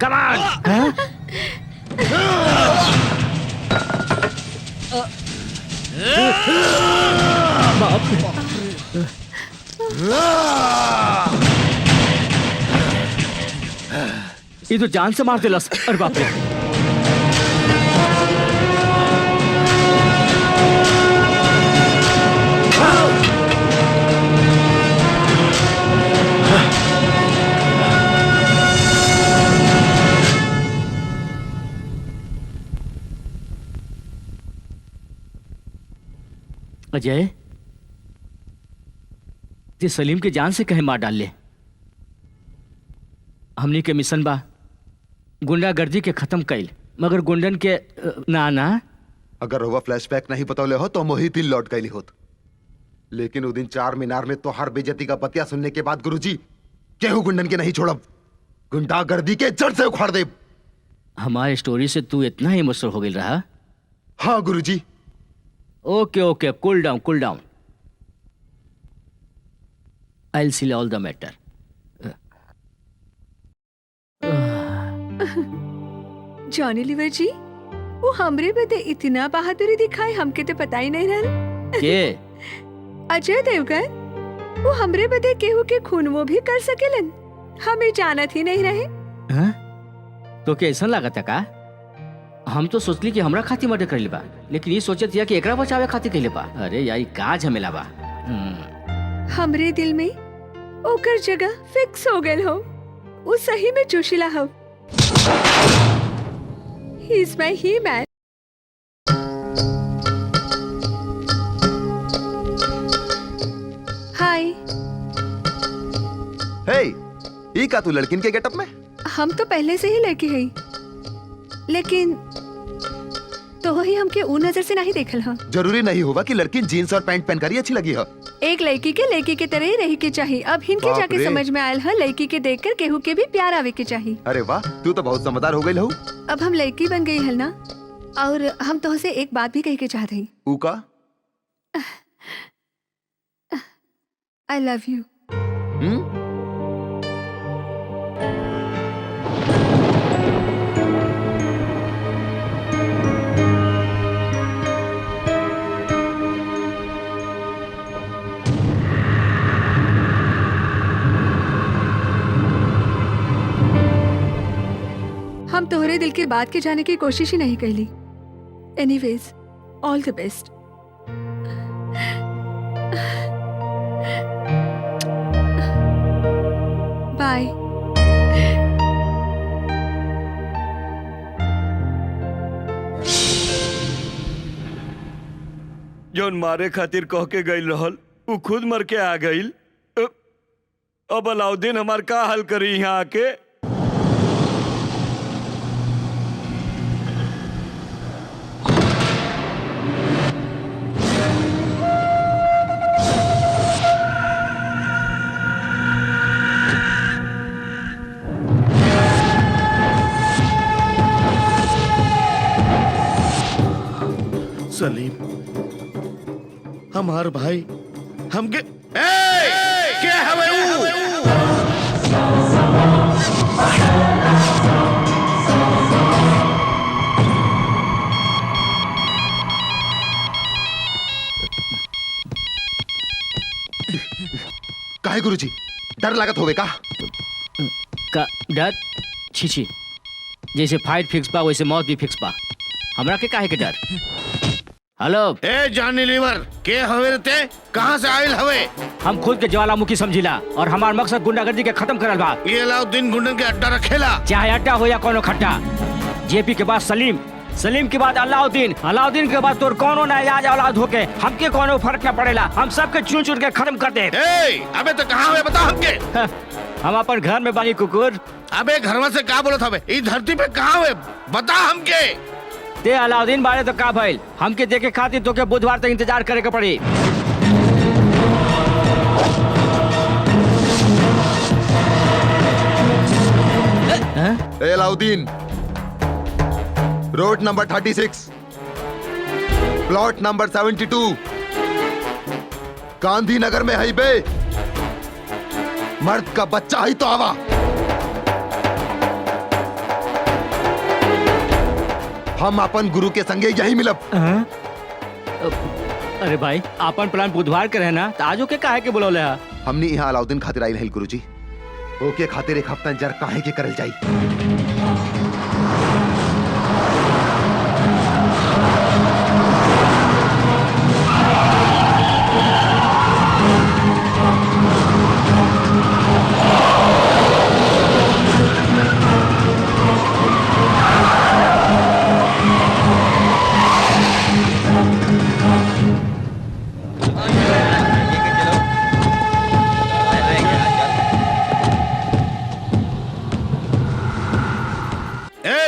Come on! ये तो जान से मार दिलस। अरे बाप रे। अजय, ते सलीम के जान से कहे मार डाल ले। हमनी के मिशन बा गुंडागर्दी के खत्म कैल, मगर गुंडन के ना अगर वह फ्लैशबैक नहीं बतौले हो तो मोहित ही लौट गई होत। लेकिन वो दिन 4 मीनार में तो हर बेइज्जती का पतिया सुनने के बाद गुरुजी केहू गुंडन के नहीं छोड़ब, गुंडागर्दी के जड़ से उखाड़ दे। हमारे स्टोरी से तू इतना ही इमोशनल हो गई रहा? हाँ गुरुजी। Okay, cool down. I'll see all the matter. Johnny Lever ji, वो हमरे बदे इतना बहादुरी दिखाए हमके तो पता ही नहीं रहल। के? अजय देवगन, वो हमरे बदे केहू के खून वो भी कर सकेलन। हमें जानत ही नहीं रहे। हाँ? तो क्या ऐसा लागत है का? हम तो सोचली कि हमरा खातिर मर्डर कर बा, लेकिन ये सोचत या कि एकरा बचावे खातिर कइले बा। अरे यार, का झमेला बा। हमरे दिल में ओकर जगह फिक्स हो गए हो। वो सही में जोशीला हो। He is my he man. Hi. हे, ई का तू लड़किन के गेटअप में? हम तो पहले से ही लड़की है, लेकिन तो ही हमके ऊ नजर से नहीं देखल हा। जरूरी नहीं होगा कि लड़की जीन्स और पैंट पहन कर ही अच्छी लगी हो। एक लड़की के तरह ही रही के चाहिए। अब हिनके बाप जाके रे। समझ में आयल है लड़की के देखकर केहू के भी प्यार आवे के चाहिए। अरे वाह, तू तो बहुत समझदार हो गई लहू। अब हम लड़की बन गई है ना, और हम तो से एक बात भी कह के चाहते हैं। ऊ का? I love you. हम तोहरे दिल की बात के जाने की कोशिश ही नहीं कैली। Anyways, all the best. Bye. जौन मारे खातिर कह के गईल रहल उ खुद मर के आ गईल। अब अलाउद्दीन हमार का हल करी यहाँ आके? सलीम, हमार भाई हमके क्या हवे काहे गुरुजी, डर लागत होवे का? डर? छी, जैसे फाइट फिक्स बा वैसे मौत भी फिक्स बा। हमरा के काहे के डर? हेलो, ए जानी लीवर, के हवे रे ते? कहां से आइल हवे? हम खुद के ज्वालामुखी समझिला और हमार मकसद गुंडागर्दी के खत्म करल बा। ये अलाउद्दीन गुंडन के अड्डा रखेला। चाहे अड्डा हो या कोनो खड्डा। जेपी के बाद सलीम, सलीम के बाद अलाउद्दीन, अलाउद्दीन के बाद तोर कोनो नायाज औलाद होके हमके कोनो फर्क न पड़ेला। हम सबके चुन चुन के खत्म कर दे। अबे तो कहां हवे बता हमके। हम अपन घर में बानी कुकुर। अबे घरवा से का बोलत हवे? ई धरती पे कहां हवे बता हमके। ते अलाउद्दीन बारे तो का भइल? हमके देखे खातिर तो के बुधवार तक इंतजार करे के पड़ी। ए Alauddin, road number 36, plot number 72, Gandhinagar में है बे। मर्द का बच्चा ही तो आवा। हम अपन गुरु के संगे यही मिलब। अरे भाई, अपन प्लान बुधवार के रहना तो आजो के काहे के बुलौले हा? हमनी यहाँ अलाउद्दीन खातिर आइल है गुरुजी। ओके खातिर एक हफ्ता इंतजार काहे के करल जाई।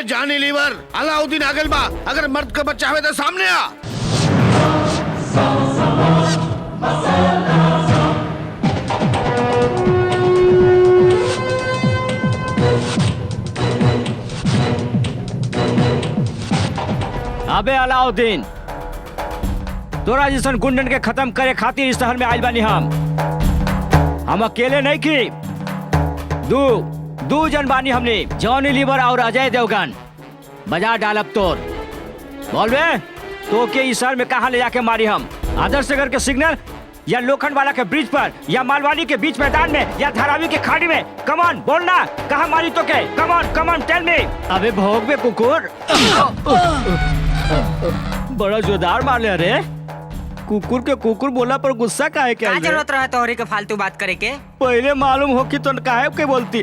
जानी लीवर, अलाउद्दीन आगल बा। अगर मर्द का बच्चा हवे तो सामने आ। अबे अलाउद्दीन, तोरा जैसन गुंडन के खत्म करे खातिर इस शहर में आइल बानी हम अकेले नहीं की। दो जन बानी हमने, जॉनी लीवर और अजय देवगन। बजा डालब तोर। बोल बे, तो के इस शहर में कहाँ ले जाके मारी हम? आदर्श नगर के सिग्नल या लोखंड वाला के ब्रिज पर या मालवानी के बीच मैदान में या धारावी के खाड़ी में? कमान बोलना, कहाँ मारी तो के? कमान टेल मी। अबे भोग में कुकुर। बड़ा जोरदार मार ले रे। कुकुर के कुकुर बोला पर गुस्सा काहे के? क्या जरूरत रहा तोहरे के फालतू बात करे के? पहले मालूम हो कि तो काहे के बोलती।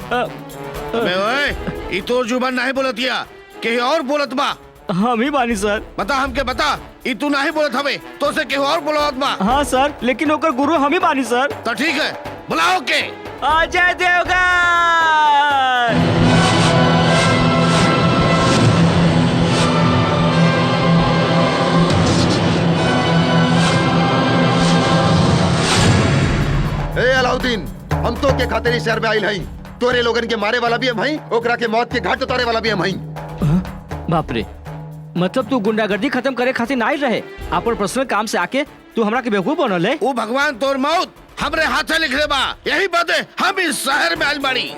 ई तोर जुबान नहीं बोलतिया, कहीं और बोलत बा। हम ही बानी सर। बता हमके बता, ई तू नहीं बोलत हवे तो से कहीं और बोलत बा। हाँ सर, लेकिन ओकर गुरु हम ही बानी सर। तो ठीक है, बुलाओ के। अजय देवगन। ए अलाउद्दीन, हम तो के खातिर शहर में आइल हई। तोरे लोगन के मारे वाला भी हम हई, ओकरा के मौत के घाट उतारे वाला भी हम हई। बाप रे, मतलब तू गुंडागर्दी खत्म करे खातिर नहीं रहे, अपन पर्सनल काम से आके तू हमरा के बेवकूफ बनल है। ओ भगवान, तोर मौत हमरे हाथे लिख ले बा। यही बात है, हम इस शहर में आइल बाड़ी।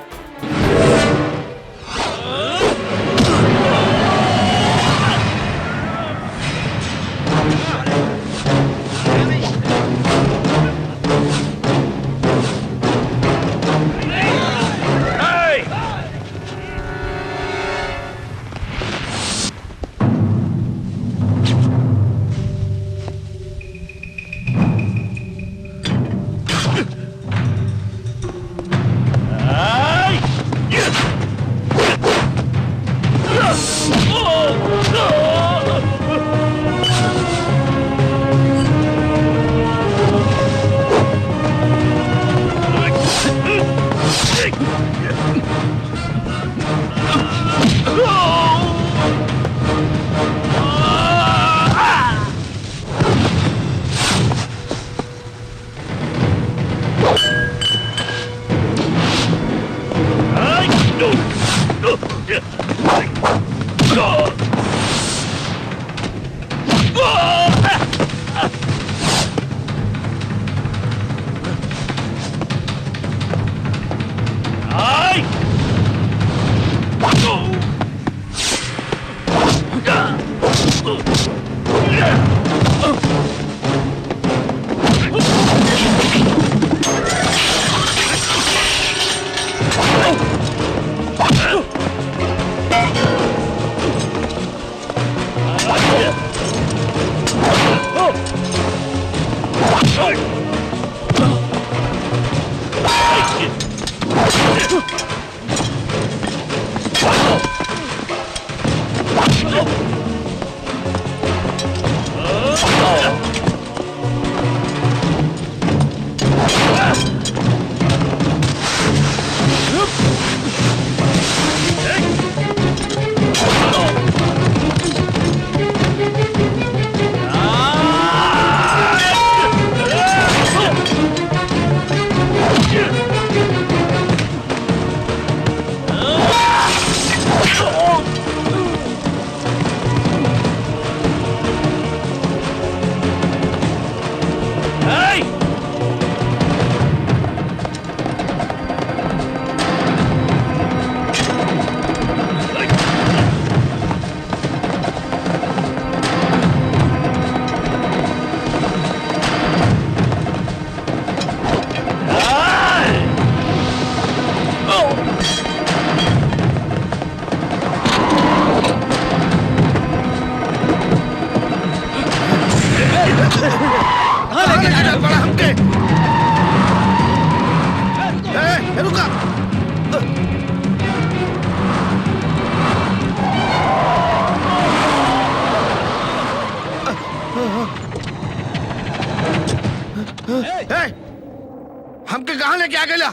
हमके कहाँ लेके आ गया?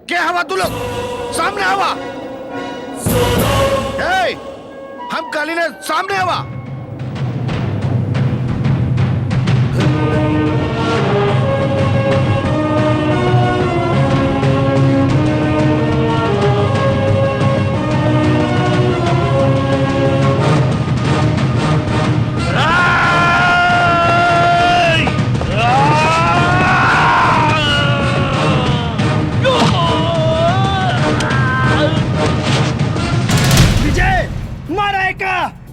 क्या हवा तू लोग? सामने हवा। हम काली ने सामने हवा।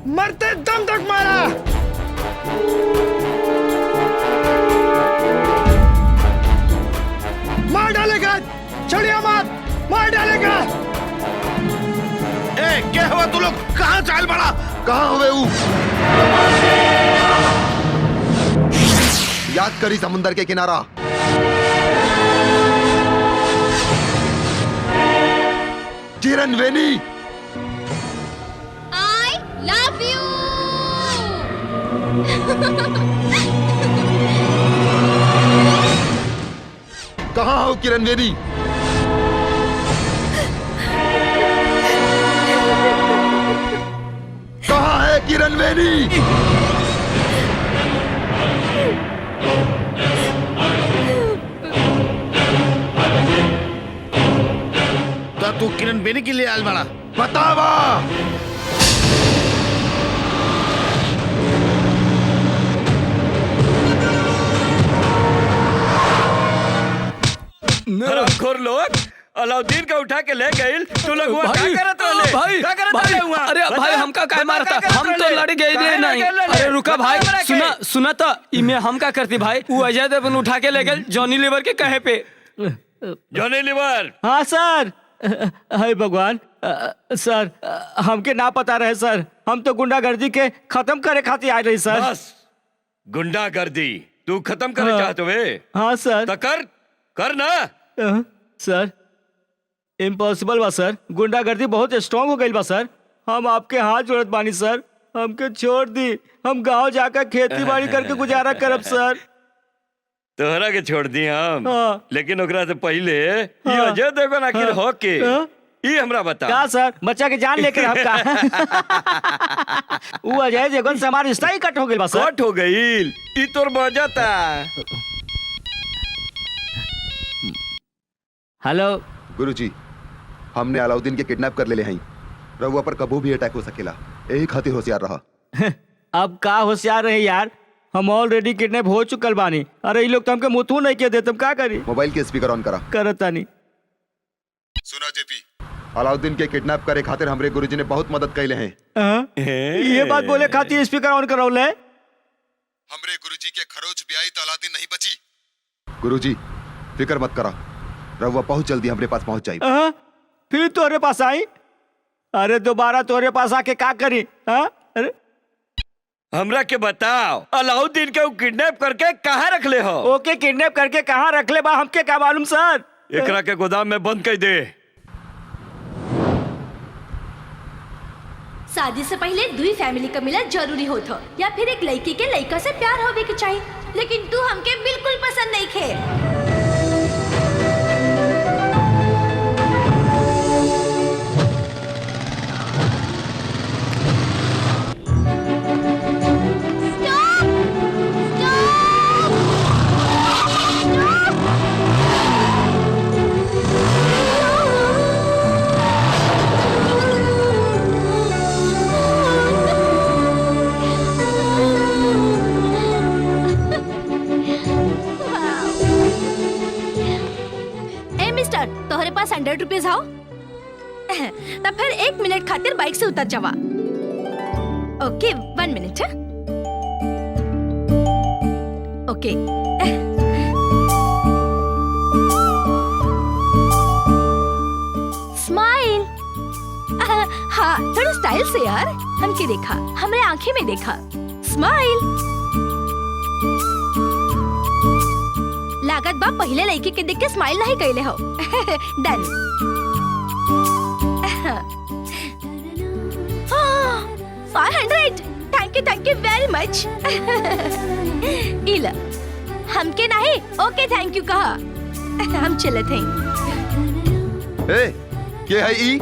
मरते दम मार डालेगा। ए क्या हुआ तू लोग कहाँ चाल पड़ा? कहाँ हुए ऊ? याद करी समुंदर के किनारा। किरण वेनी आई लव यू। कहाँ हो किरण वेनी? कहाँ है किरण वेनी? तो तू किरण बेनी के लिए आल बड़ा? बतावा। हरामखोर लोग अलाउद्दीन का उठा के ले गए। तू लोग वहाँ क्या करत रहले? भाई क्या करत भाई रहले वहाँ? अरे भाई बता, हमका काय बता, मारता? क्या करत हम तो रहले? लड़ गए काहे नहीं। लड़ गए? अरे रुका भाई, बता, सुना सुना तो इमे हम का करती भाई? वो अजय देवगन उठा के ले गए जॉनी लीवर के कहे पे। Johnny liver. हाँ सर। हाय भगवान। सर हमके ना पता रहे सर। हम तो गुंडागर्दी के खत्म करे खातिर आए रही सर। बस गुंडागर्दी तू खत्म करे हाँ। चाहते हुए? हाँ सर। तो कर ना। सर इम्पॉसिबल बा सर। गुंडागर्दी बहुत स्ट्रांग हो गई बा सर। हम आपके हाथ जोड़त बानी सर, हमके छोड़ दी। हम गांव जाकर खेती बाड़ी करके गुजारा करब सर। तोहरा के छोड़ दी हम। हाँ। लेकिन ओकरा से पहले ये हाँ। अजय देवगन आखिर हाँ। हो के हाँ। ये हमरा बता। क्या सर बच्चा के जान लेकर आपका वो अजय देवगन से हमारा रिश्ता ही कट हो गई बा सर। कट हो गई ई तोर मजा था। हेलो गुरुजी, हमने अलाउद्दीन के किडनैप कर ले हैं। रहुआ पर कबू भी अटैक हो सकेला, यही खातिर होशियार रहा। अब का होशियार रहे यार, हम ऑलरेडी किडनैप हो चुकल बानी। अरे ये लोग तो हमके मुंह नहीं के देते, हम का करी? मोबाइल के स्पीकर ऑन करा। करता नहीं। सुना जेपी, अलाउद्दीन के किडनैप करे खातिर हमरे गुरुजी ने बहुत मदद कैले हैं। ये बात बोले खातिर स्पीकर ऑन करौले। हमरे गुरुजी के खरोच भी आई तो अलाउद्दीन नहीं बची। गुरुजी फिक्र मत करा, रहुआ बहुत जल्दी हमरे पास पहुंच जाएगी। फिर तोरे पास आई? अरे दोबारा तोरे पास आके का करी? अरे हमरा के बताओ, अलाउद्दीन के किडनैप करके कहाँ रख ले हो? ओके किडनैप करके कहाँ रख ले बा हमके क्या मालूम सर। एकरा के गोदाम में बंद कर दे। शादी से पहले दुई फैमिली का मिलन जरूरी होता, या फिर एक लड़की के लड़का से प्यार होवे के चाहिए। लेकिन तू हमके बिल्कुल पसंद नहीं खे। तोहरे पास 100 रुपीज हो? तब फिर 1 मिनट खातिर बाइक से उतर जावा। ओके 1 मिनट। ओके स्माइल। हाँ थोड़ा स्टाइल से यार। हमके देखा, हमरे आंखें में देखा। स्माइल। लागत बा पहले लड़की के देख के स्माइल नहीं कैले हो। डन। 500। थैंक यू वेरी मच। इला हमके नहीं, ओके थैंक यू कहा। हम चले थे। ए, के है ई?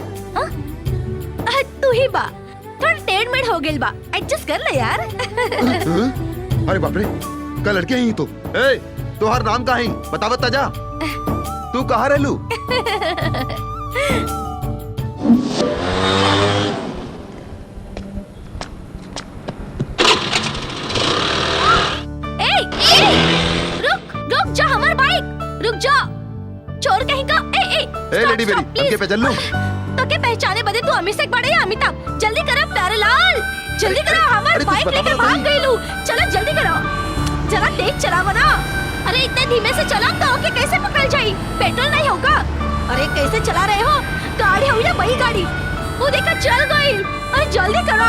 तू ही बा, थोड़ा टेढ़ मेढ़ हो गेल बा, एडजस्ट कर ले यार। अरे बाप रे, का लड़के ही तो। ए, तोहर नाम का है? बता बता जा। तू कहाँ रहलू? रुक जा, हमार बाइक रुक जा। चोर कहीं का। ए लेडी बेरी, हमके पे चल लू। तो के पहचाने बदे तू अमित बड़े या अमिताभ? जल्दी करो प्यारे लाल, जल्दी करो। हमार बाइक लेके भाग गई लू। चलो जल्दी करो, जरा तेज चलाओ ना। अरे इतने धीमे से चला तो ओके कैसे पकड़ जाई? पेट्रोल नहीं होगा। अरे कैसे चला रहे हो? गाड़ी हो या बड़ी गाड़ी? वो देखा चल गई। अरे जल्दी करो।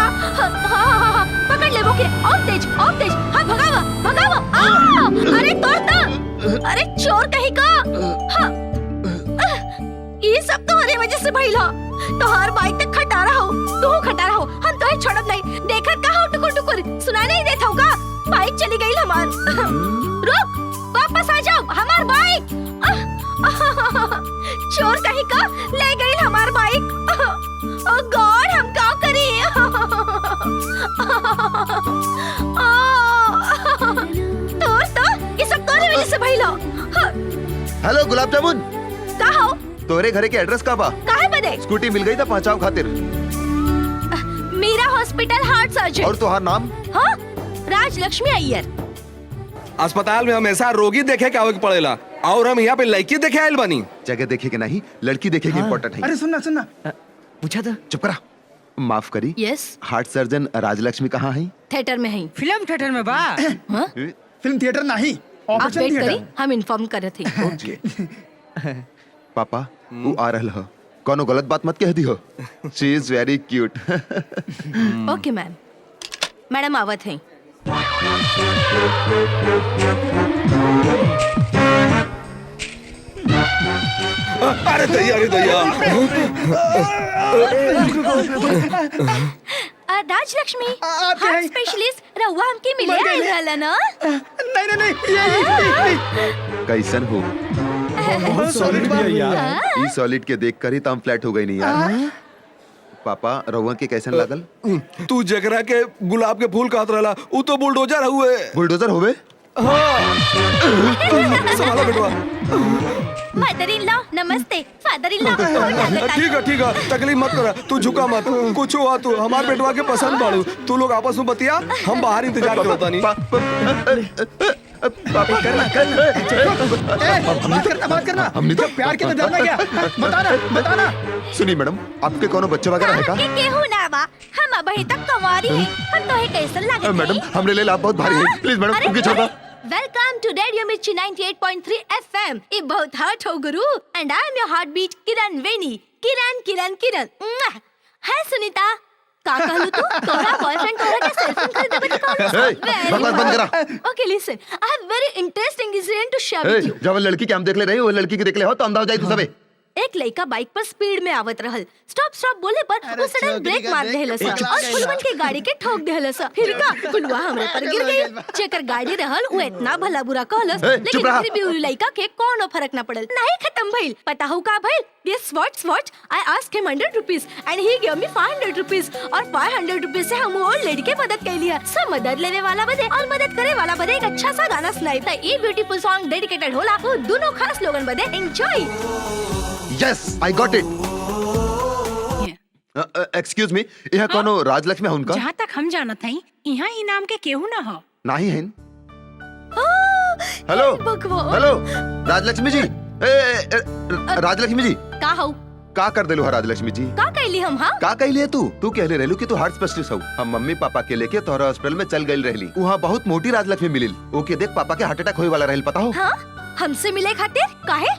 हाँ, पकड़ ले बोके। और तेज। हाँ भगावा। अरे तोड़ ना। अरे चोर कहीं का। हाँ। ये सब तुम्हारी वजह से भइला। तोहार बाइक तक खटारा हो। तू खटारा हो। हम तो छोड़ब नहीं। देखत का हो टुकुर सुनाई नहीं देता होगा। बाइक चली गई हमार। रुक, वापस आ जाओ। हमार बाइक। चोर कहीं का ले गई हमार बाइक। ओह गॉड, हम क्या करें? तो ये सब तोरे वजह से भइला। हेलो गुलाब जामुन, का हो? तोरे घरे के एड्रेस का बा? काहे बदे? स्कूटी मिल गई था पहुंचाओ खातिर। Meera hospital, heart surgeon. और तुहार नाम? हाँ, राजलक्ष्मी अय्यर। अस्पताल में हमेशा रोगी देखे के आवे के पड़ेला और हम यहाँ पे लड़की देखे आयल बनी। जगह देखे के नहीं, लड़की देखे के इम्पोर्टेंट है। अरे सुनना पूछा था। चुप करा। माफ करी। यस। हार्ट सर्जन राजलक्ष्मी कहाँ है? थिएटर में है। फिल्म थिएटर में बा। फिल्म थिएटर नहीं, आप ऑपरेशन वेट करी, थिएटर। हम इन्फॉर्म कर रहे थे। पापा वो आ रहल ह, कोनो गलत बात मत कह दी हो। She is very cute. Okay ma'am. Madam आवत है। अरे दैया राजलक्ष्मी, हार्ट स्पेशलिस्ट रहुआ हमके मिले आइल रहला ना? नहीं कैसन हो? बहुत सॉलिड भी है यार। ई सॉलिड के देख कर ही तम फ्लैट हो गई नहीं यार। पापा रउआ के कैसन लागल? तू जगरा के गुलाब के फूल कहत रहला, ऊ तो बुलडोजर हुए। बुलडोजर होवे? संभालो बेटवा। फादर इन लॉ नमस्ते। फादर इन लॉ ठीक है, तकलीफ मत कर, तू झुका मत। कुछ हुआ तू हमार बेटवा के पसंद बाड़ू। तू लोग आपस में बतिया, हम बाहर इंतजार करता नहीं। पापा करना बात करना। हमने तो प्यार के डरना क्या? बताना। सुनी मैडम, आपके कोनो बच्चे वगैरह है का? केहू ना बा, हम अभी तक कुंवारी हैं। हम तो है कैसन लागत है? मैडम हमरे लिए लाभ बहुत भारी है, प्लीज मैडम उनकी छोड़ा। वेलकम टू रेडियो मिर्ची 98.3 FM। ये बहुत हॉट हो गुरु, and I am your heartbeat Kiran Veni. Kiran. है सुनीता, का कहलू तू? तोरा बॉयफ्रेंड तोरा के सेलफोन खरीदे बता कौन? बकवास बंद करा। Okay listen, I have very interesting incident to share with you. जब लड़की के हम देख ले रही, वो लड़की के देख ले हो तो अंदाज जाई तू सबे। एक लड़का बाइक पर स्पीड में आवत रहल। स्टॉप बोले पर वो सडन ब्रेक मार देहलस और फुलवन के गाड़ी के ठोक देहलस। फिर का फुलवा हमरे पर गिर गई। जेकर गाड़ी रहल वो इतना भला बुरा कहलस, लेकिन फिर भी उ लड़का के कोनो फर्क ना पड़ल। नहीं खत्म भइल। पता हो का भइल? Yes, what? I asked him 100 rupees and he gave me 500 rupees और 500 rupees से हम वो लड़की के मदद कर लिया। सब मदद लेने वाला बदे और मदद करे वाला बदे एक अच्छा सा गाना सुनाई था। ये ब्यूटीफुल सॉन्ग डेडिकेटेड होला वो दोनों खास लोगन बदे। Enjoy. Yes, I got it. Excuse me, यह कोनो राजलक्ष्मी है उनका? जहाँ तक हम जानत हई, यहाँ इनाम के केहू ना हो। नहीं है। हेलो राजलक्ष्मी जी। राजलक्ष्मी जी का हो? का कर देलू राजलक्ष्मी जी? का कहली हम? हाँ का कहली है तू कहले रहलू कि तू हार्ट स्पेशलिस्ट हो। हम मम्मी पापा के लेके तोहरा हॉस्पिटल में चल गई रहली। वहाँ बहुत मोटी राजलक्ष्मी मिलिल। ओके देख पापा के हार्ट अटैक होए वाला रहल, पता हो? हाँ, हमसे मिले खातिर काहे?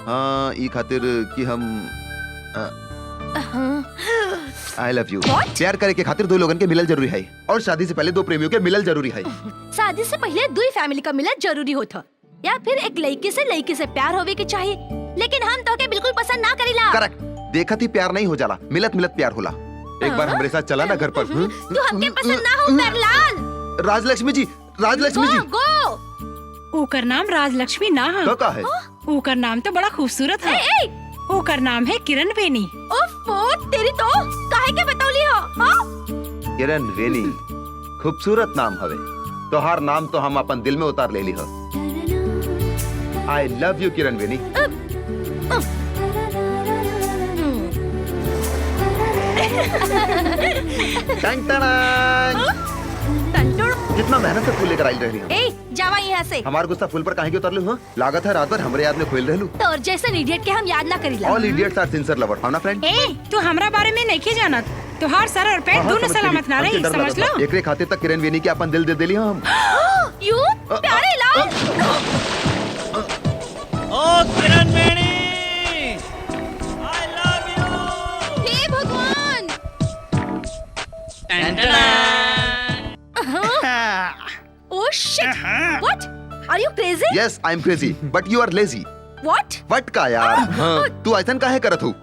हाँ ई खातिर कि हम आई लव यू। प्यार करे के खातिर दो लोगन के मिलल जरूरी है और शादी से पहले दो प्रेमियों के मिलल जरूरी है। शादी से पहले दो फैमिली का मिलल जरूरी होता या फिर एक लड़की से प्यार होवे के चाहिए। लेकिन हम तो के बिल्कुल पसंद ना करीला। करेक्ट, देखत ही प्यार नहीं हो जाला, मिलत प्यार होला। एक बार हमारे साथ चला ना घर पर। तू हमके पसंद ना हो परलाल। राजलक्ष्मी जी गो। ओकर नाम राजलक्ष्मी ना है। का है? ओकर नाम तो बड़ा खूबसूरत है। ओकर नाम है किरण वेनी। ओफो तेरी तो काहे के बतौली हो? किरण वेनी खूबसूरत नाम हवे। तोहार नाम तो हम अपन दिल में उतार ले ली हो। आई लव यू किरण वेनी। कितना मेहनत से फूल लेकर आई रही हो। जावा यहाँ से। हमार गुस्सा फूल पर काहे के उतर लू? हाँ लागत है रात भर हमरे याद में खोल रहलू। तो और जैसे इडियट के हम याद ना करीला। ऑल इडियट्स आर सिंसियर लवर, हम ना फ्रेंड। तू हमरा बारे में नहीं जानत। तोहार सर और पैर दोनों सलामत ना रही, समझ लो। एकरे खातिर तक किरण वेनी के अपन दिल दे देली हम। यू प्यारे लाल। ओ Kiran Veni yes I am crazy but you are lazy. What? What का यार? हाँ। तू ऐसा काहे करत हूँ?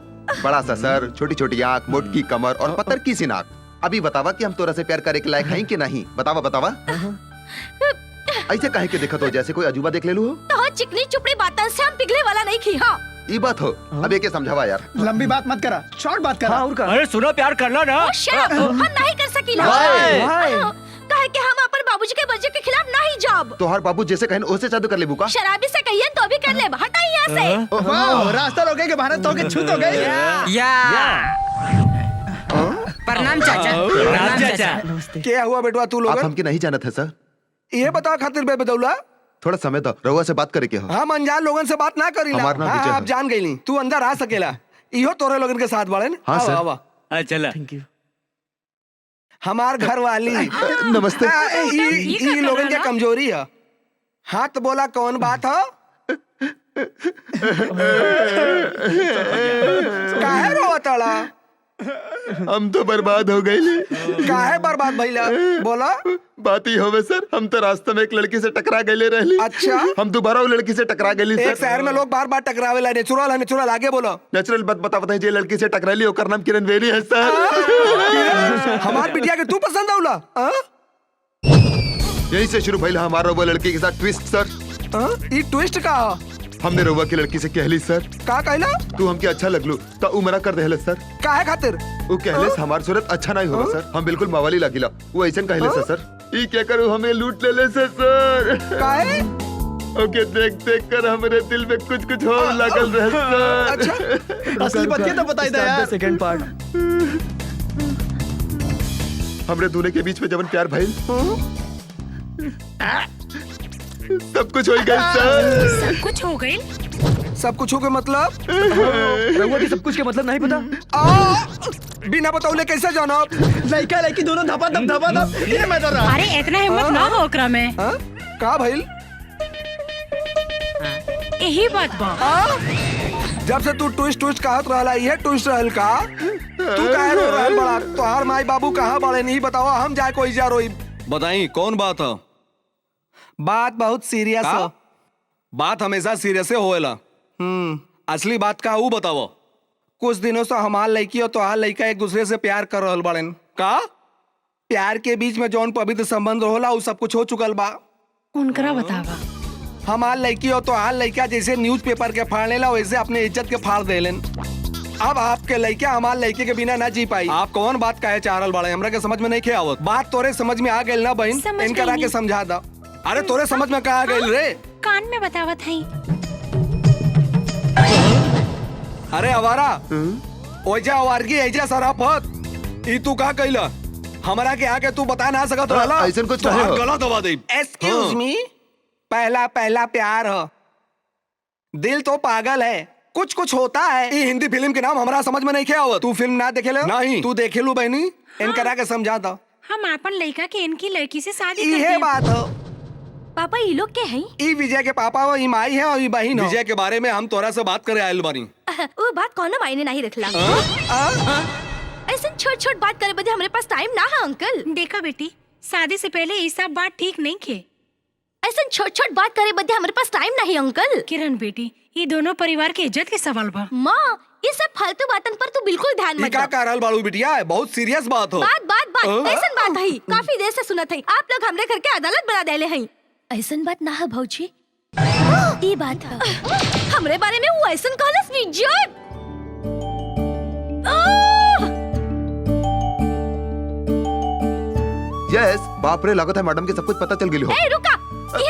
बड़ा सा सर, छोटी छोटी आँख, मोटकी कमर और पत्थर की सी नाक। अभी बतावा कि हम तोरा से प्यार करे के लायक हैं कि नहीं? बतावा बतावा। ऐसे काहे के देखत हो जैसे कोई अजूबा देख ले लू हो? तो चिकनी चुपड़ी बातन से हम पिघले वाला नहीं खी। हाँ ये बात हो। अब एक समझावा यार। लंबी बात मत करा, शॉर्ट बात करा। और का? अरे सुनो, प्यार कर लो ना। हम नहीं कर सकीला। काहे कि हम अपन बाबूजी के मर्जी के खिलाफ नहीं जाब। तोहार बाबू जैसे कहन ओसे जादू कर ले बुका। शराबी से कहिए तो भी कर ले। हटाई यहाँ से। वाह, रास्ता रोके के बहाने तो के छूत हो गई। प्रणाम चाचा। प्रणाम चाचा। क्या हुआ बेटवा तू लोग? आप हमके नहीं जानत है सर। ये बता खातिर बे बदौला। थोड़ा समय दो, रहुआ से बात करे के हो। हम अनजान लोगन से बात ना करीला। हमार नाम विजय हाँ, है। आप जान गईली। तू अंदर आ सकेला। इहो तोरे लोगन के साथ बाड़न। हाँ, आवा, सर। आवा। चला। Thank you. हमार घर वाली। नमस्ते। ई लोगन के कमजोरी है। हाँ तो बोला कौन बात है? काहे रोवतड़ा? हम तो बर्बाद हो गए। काहे बर्बाद भइला? बोला। बात ही होवे सर, हम तो रास्ते में एक लड़की से टकरा गए रहली। अच्छा। हम दोबारा वो लड़की से टकरा गए एक शहर में लोग बार बार टकरावेला। नेचुरल है, नेचुरल। आगे बोलो। नेचुरल बात बतावत है। जे लड़की से टकराली ओकर नाम किरण बेरी है सर। हमार बिटिया के तू पसंद औला? यही से शुरू भइल हमारा वो लड़की के साथ ट्विस्ट सर। ये ट्विस्ट का? हमने रउआ की लड़की से कहली सर। का कहला? तू हमके अच्छा लगलू तो उ मना कर देहले सर। काहे खातिर? वो कहले हमार सूरत अच्छा नहीं होगा सर, हम बिल्कुल मावाली लागिला। वो ऐसा कहले सर। ई क्या करूं, हमें लूट ले ले सर। काहे? ओके देख देख कर हमारे दिल में कुछ कुछ हो लगल रहे सर। अच्छा असली बतिया तो बताई दे यार। Second part. हमरे दोनों के बीच में जवन प्यार भइल सब कुछ हो गया सर। सब कुछ हो गई। सब कुछ हो गया मतलब? रहुआ की सब कुछ के मतलब नहीं पता। बिना बताउले कैसे जाना? लड़का लड़की दोनों धपा धप ये मैं डर रहा। अरे इतना हिम्मत ना हो ओकरा में। का भइल? यही बात बा। जब से तू ट्विस्ट ट्विस्ट कहत रहला, ये ट्विस्ट रहल का? तू काहे रो रहल बड़ा? तोहार माई बाबू कहाँ बड़े? नहीं बताओ, हम जाए कोई जा रोई। बताई कौन बात है? बात बहुत सीरियस है। बात हमेशा सीरियस से होएला। असली बात का वो बताओ। कुछ दिनों से हमार लड़की और तोहार लड़का एक दूसरे से प्यार कर रहल बाड़न। का? प्यार के बीच में जौन पवित्र संबंध होला वो सब कुछ हो चुकल बा। उनकरा बतावा। हमार लड़की और तोहार लड़का जैसे न्यूज़पेपर के फाड़ेला वैसे अपने इज्जत के फाड़ देलन। अब आपके लड़का हमार लड़के के बिना ना जी पाई। आप कौन बात कहे चाह रहल बाड़े? हमरा के समझ में नहीं खे आवत। बात तोरे समझ में आ गइल ना बहन? इनका आके समझा दा। अरे तोरे समझ में कहा गइल रे? कान में बतावत है। अरे अवारा, ओजा अवारगी एजा सराफत। ई तू का कइला? हमरा के आके तू बता ना सकत रहला? ऐसन कुछ नहीं हो। गलत दबा दे। एक्सक्यूज मी, पहला पहला प्यार है। दिल तो पागल है, कुछ कुछ होता है। ये हिंदी फिल्म के नाम हमरा समझ में नहीं खे आवत। तू फिल्म ना देखेले? नहीं। तू देखेलू बहनी? इनकरा के समझा दा। हम अपन लड़का के इनकी लड़की से शादी कर ये देब। बात हो। पापा ये लोग के हैं? ई विजय के पापा हो, ई माई है और ई बहन हो। विजय के बारे में हम तोरा से बात करे आयल बानी। वो बात कोनो मायने नहीं रखला। ऐसे छोट छोट बात करे बदे हमरे पास टाइम ना है अंकल। देखा बेटी, शादी से पहले ये सब बात ठीक नहीं खे। ऐसे छोट छोट बात करे बदे हमारे पास टाइम नहीं अंकल। किरण बेटी, ये दोनों परिवार के इज्जत के सवाल बा। माँ, ये सब फालतू बातन पर तू बिल्कुल ध्यान मत का दो। करल बाड़ू बिटिया? बहुत सीरियस बात हो। बात ऐसन बात है। काफी देर से सुनत है। आप लोग हमरे घर के अदालत बना देले हैं। ऐसन बात ना है भौजी। ये बात है। हमरे बारे में वो ऐसन कहलस निजत। यस, बाप रे, लागत है मैडम के सब कुछ पता चल गेली हो। ए रुका,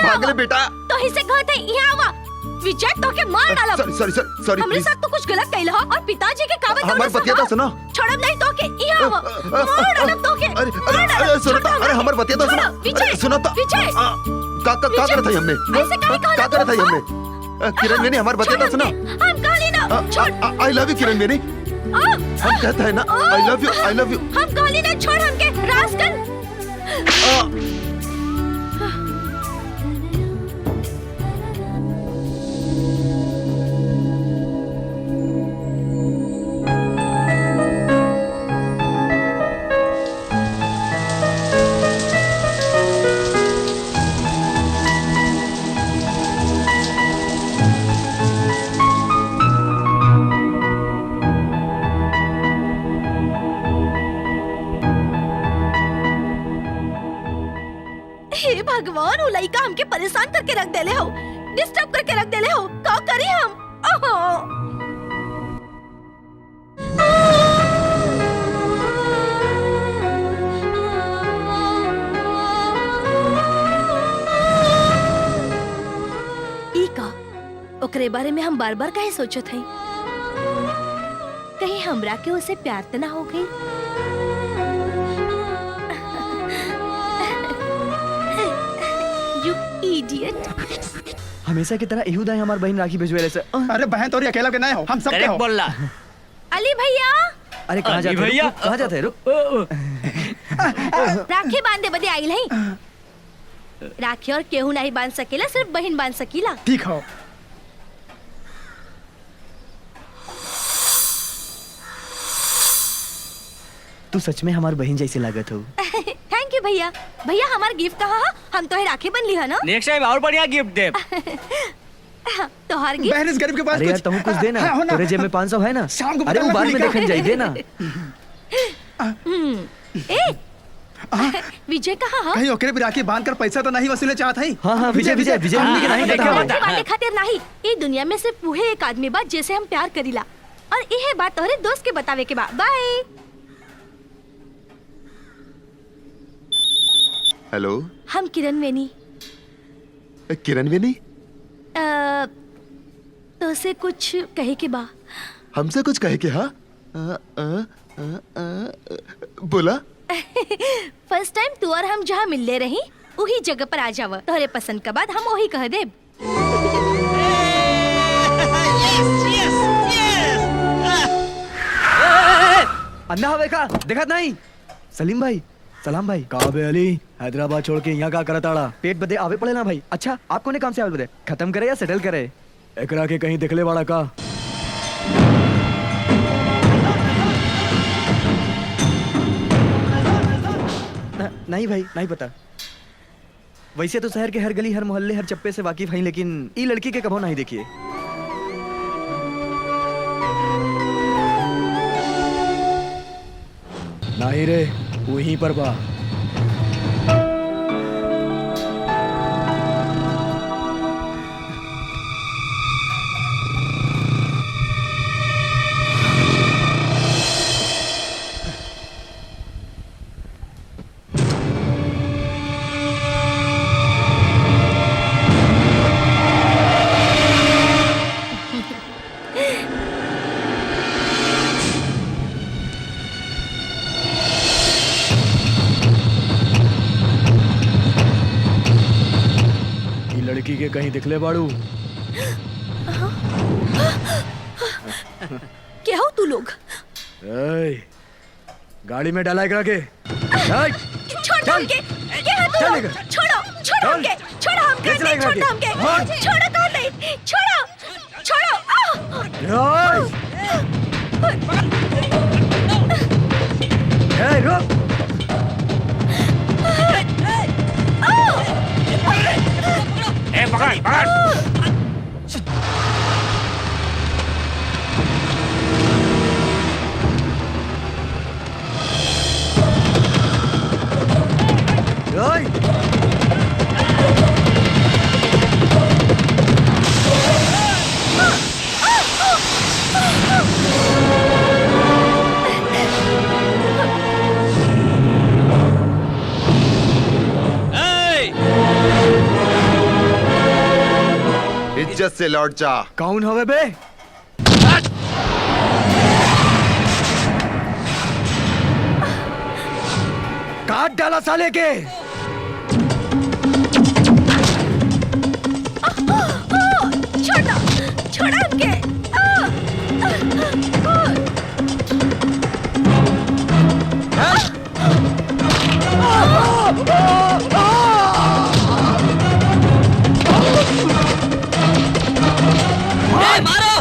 भाग ले बेटा। तो ही से कहत है यहाँ आवा। विजय तो के मार डालब। सॉरी हमरे साथ तो कुछ गलत कहला हो और पिताजी के कावत हमार बतिया तो सुनो। छोड़ब नहीं तो के यहाँ आवा। मार डालब तो के। अरे सुनो तो, अरे हमार बतिया तो सुनो। विजय, सुनो तो। विजय, का करत है हमने? ऐसे काहे कहला? का करत है हमने? किरण बेनी, हमार बतिया तो सुनो। हम कहली ना, छोड़। आई लव यू किरण बेनी। हम कहता है ना, I love you, I love you. हम कहली ना, छोड़ हमके रास्कल। भगवान वो लड़का हमके परेशान करके रख देले हो, डिस्टर्ब करके रख देले हो, का करी हम? ओहो ई का ओकरे बारे में हम बार बार काहे सोचत हई? कहीं हमरा के उसे प्यार त ना हो गई? You idiot! हमेशा की तरह इहुदा हमार बहन राखी भेजवेले से। अरे बहन तोरी अकेला के नहीं हो, हम सब के हो। बोल अली भैया अरे कहाँ जाते हो? भैया। कहाँ जाते हैं? रुक। राखी बांधे बदे आइल हई। राखी और केहू नहीं बांध सकेला, सिर्फ बहन बांध सकीला। ठीक हो। तू सच में हमार बहन जैसी लागत हो। थैंक यू भैया। भैया हमार गिफ्ट कहाँ है? हम तो राखी बन ली है ना। नेक्स्ट टाइम और बढ़िया गिफ्ट दे। तोहार गिफ्ट बहन इस गरीब के पास अरे यार तुम कुछ देना। तेरे जेब में 500 है ना? शाम को अरे वो बाद में देखन जाई देना। ए विजय कहाँ है? कहीं ओकरे भी राखी बांध कर पैसा तो नहीं वसूले चाहत हई? हाँ विजय विजय विजय हमने के नहीं राखी पता। बांधे खातिर नहीं। ये दुनिया में सिर्फ वही एक आदमी बा जैसे हम प्यार करीला, और यह बात तोहरे दोस्त के बतावे के बा। बाय। हेलो, हम किरण वेनी। किरण वेनी? तो से कुछ कहे के बा। हमसे कुछ कहे के? हाँ बोला। फर्स्ट टाइम तू और हम जहाँ मिलले रही वही जगह पर आ जाव। तोहरे पसंद का बाद हम वही कह देब। अन्ना हवे का देखत नहीं? सलीम भाई, सलाम भाई। काबे अली हैदराबाद छोड़ के यहाँ का करताड़ा? पेट बदे आवे पड़े ना भाई। अच्छा आपको ने काम से आवे बदे खत्म करे या सेटल करे? एकरा के कहीं दिखले वाला का? नहीं भाई नहीं पता। वैसे तो शहर के हर गली हर मोहल्ले हर चप्पे से वाकिफ हैं, लेकिन ई लड़की के कभो नहीं देखिए। नहीं रे वहीं पर बा। लड़की के कहीं दिखले बाड़ू? क्या हो तू लोग? गाड़ी में डाला करा के। छोड़ हमके। क्या है तू लोग? छोड़ो छोड़ो हमके। छोड़ो हमके। छोड़ो हमके। छोड़ो कौन नहीं? छोड़ो छोड़ो। रुक। ए पकड़ पकड़। इज्जत से लौट जा। कौन हवे बे? काट डाला साले के। छोड़ो छोड़ो हमके। मारो।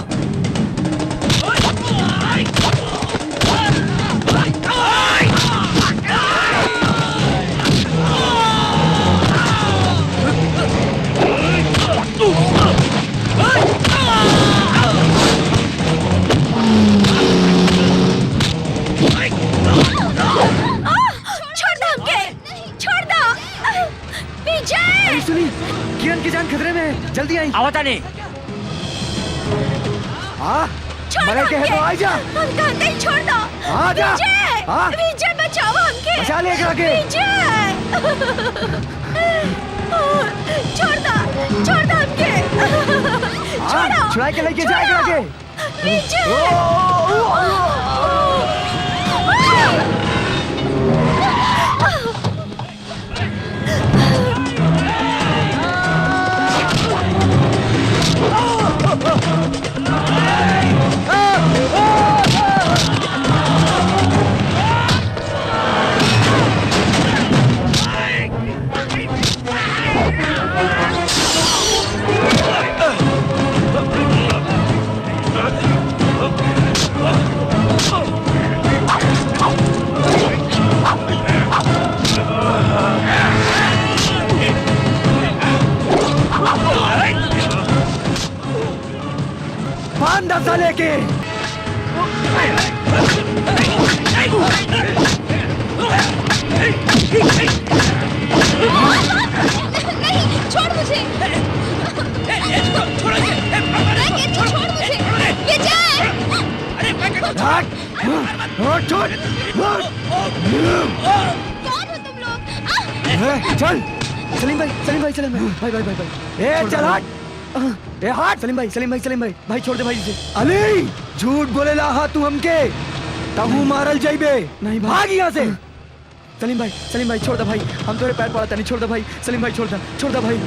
छोड़ दो हमके। छोड़ दो विजय। आवता नहीं। हाँ छोड़ मरे के है तो आ जा। हम कहते ही छोड़ दो। आ जा। विजय हाँ? विजय बचाओ हमके। बचा ले एकरा के। विजय छोड़ दो हमके। छोड़ो। छुड़ा के लेके जा एकरा के। बांध दसा लेके। नहीं छोड़ मुझे। छोड़ मुझे। विजय छोड़। कौन हो तुम लोग? चल सलीम भाई भाई ए चल हट। ए हट सलीम भाई भाई छोड़ दे भाई इसे। अली झूठ बोलेला हा तू हमके तहू मारल जाइबे। नहीं भाग यहाँ से। सलीम भाई छोड़ दे भाई, हम तोरे पैर पड़ता नहीं। छोड़ दे भाई सलीम भाई, छोड़ दे भाई।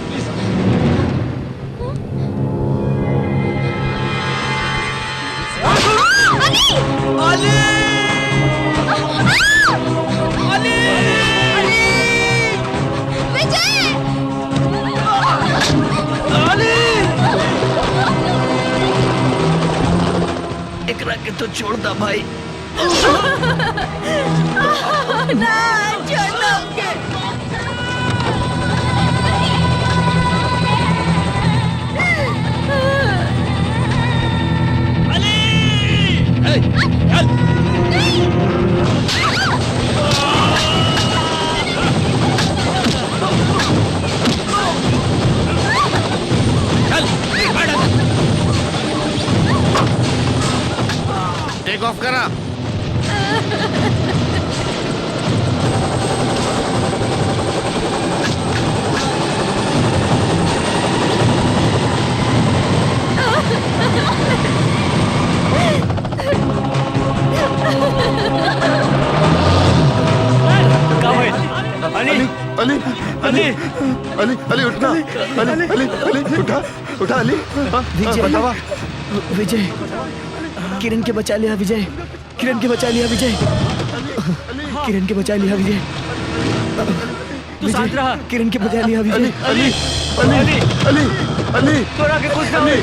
एकरा के तो छोड़ दा भाई। ना छोड़ दो हमके। टेक ऑफ करा। अली उठना। अली उठा अली। बतावा विजय किरण के बचा लिया विजय। किरण के बचा लिया विजय। तू शांत रहा। किरण के बचा लिया विजय। अली तोरा के कुछ ना होई।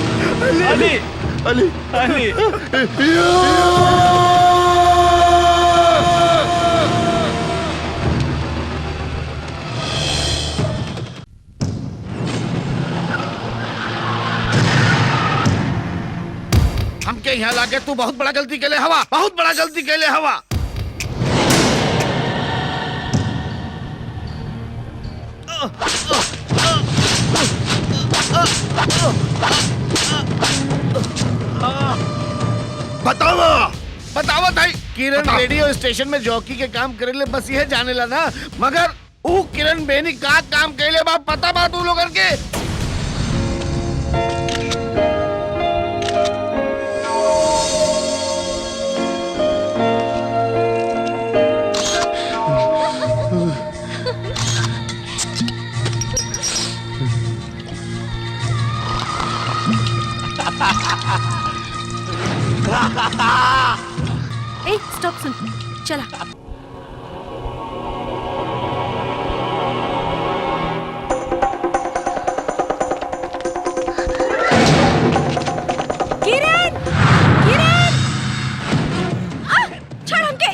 अली हमके यहाँ लाके तू बहुत बड़ा गलती के लिए हवा, बहुत बड़ा गलती के लिए हवा। बतावा था किरण रेडियो स्टेशन में जॉकी के काम करे ले बस यह जाने ला ना, मगर वो किरण बेनी का काम करे ले बा पता बा तू लोगन के। ए स्टॉप सुन चला। किरण किरण छोड़ हमके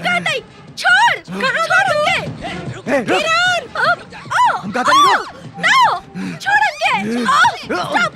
हटाई छोड़ हमके किरण हम कहते नहीं रुक। नो छोड़ हमके स्टॉप।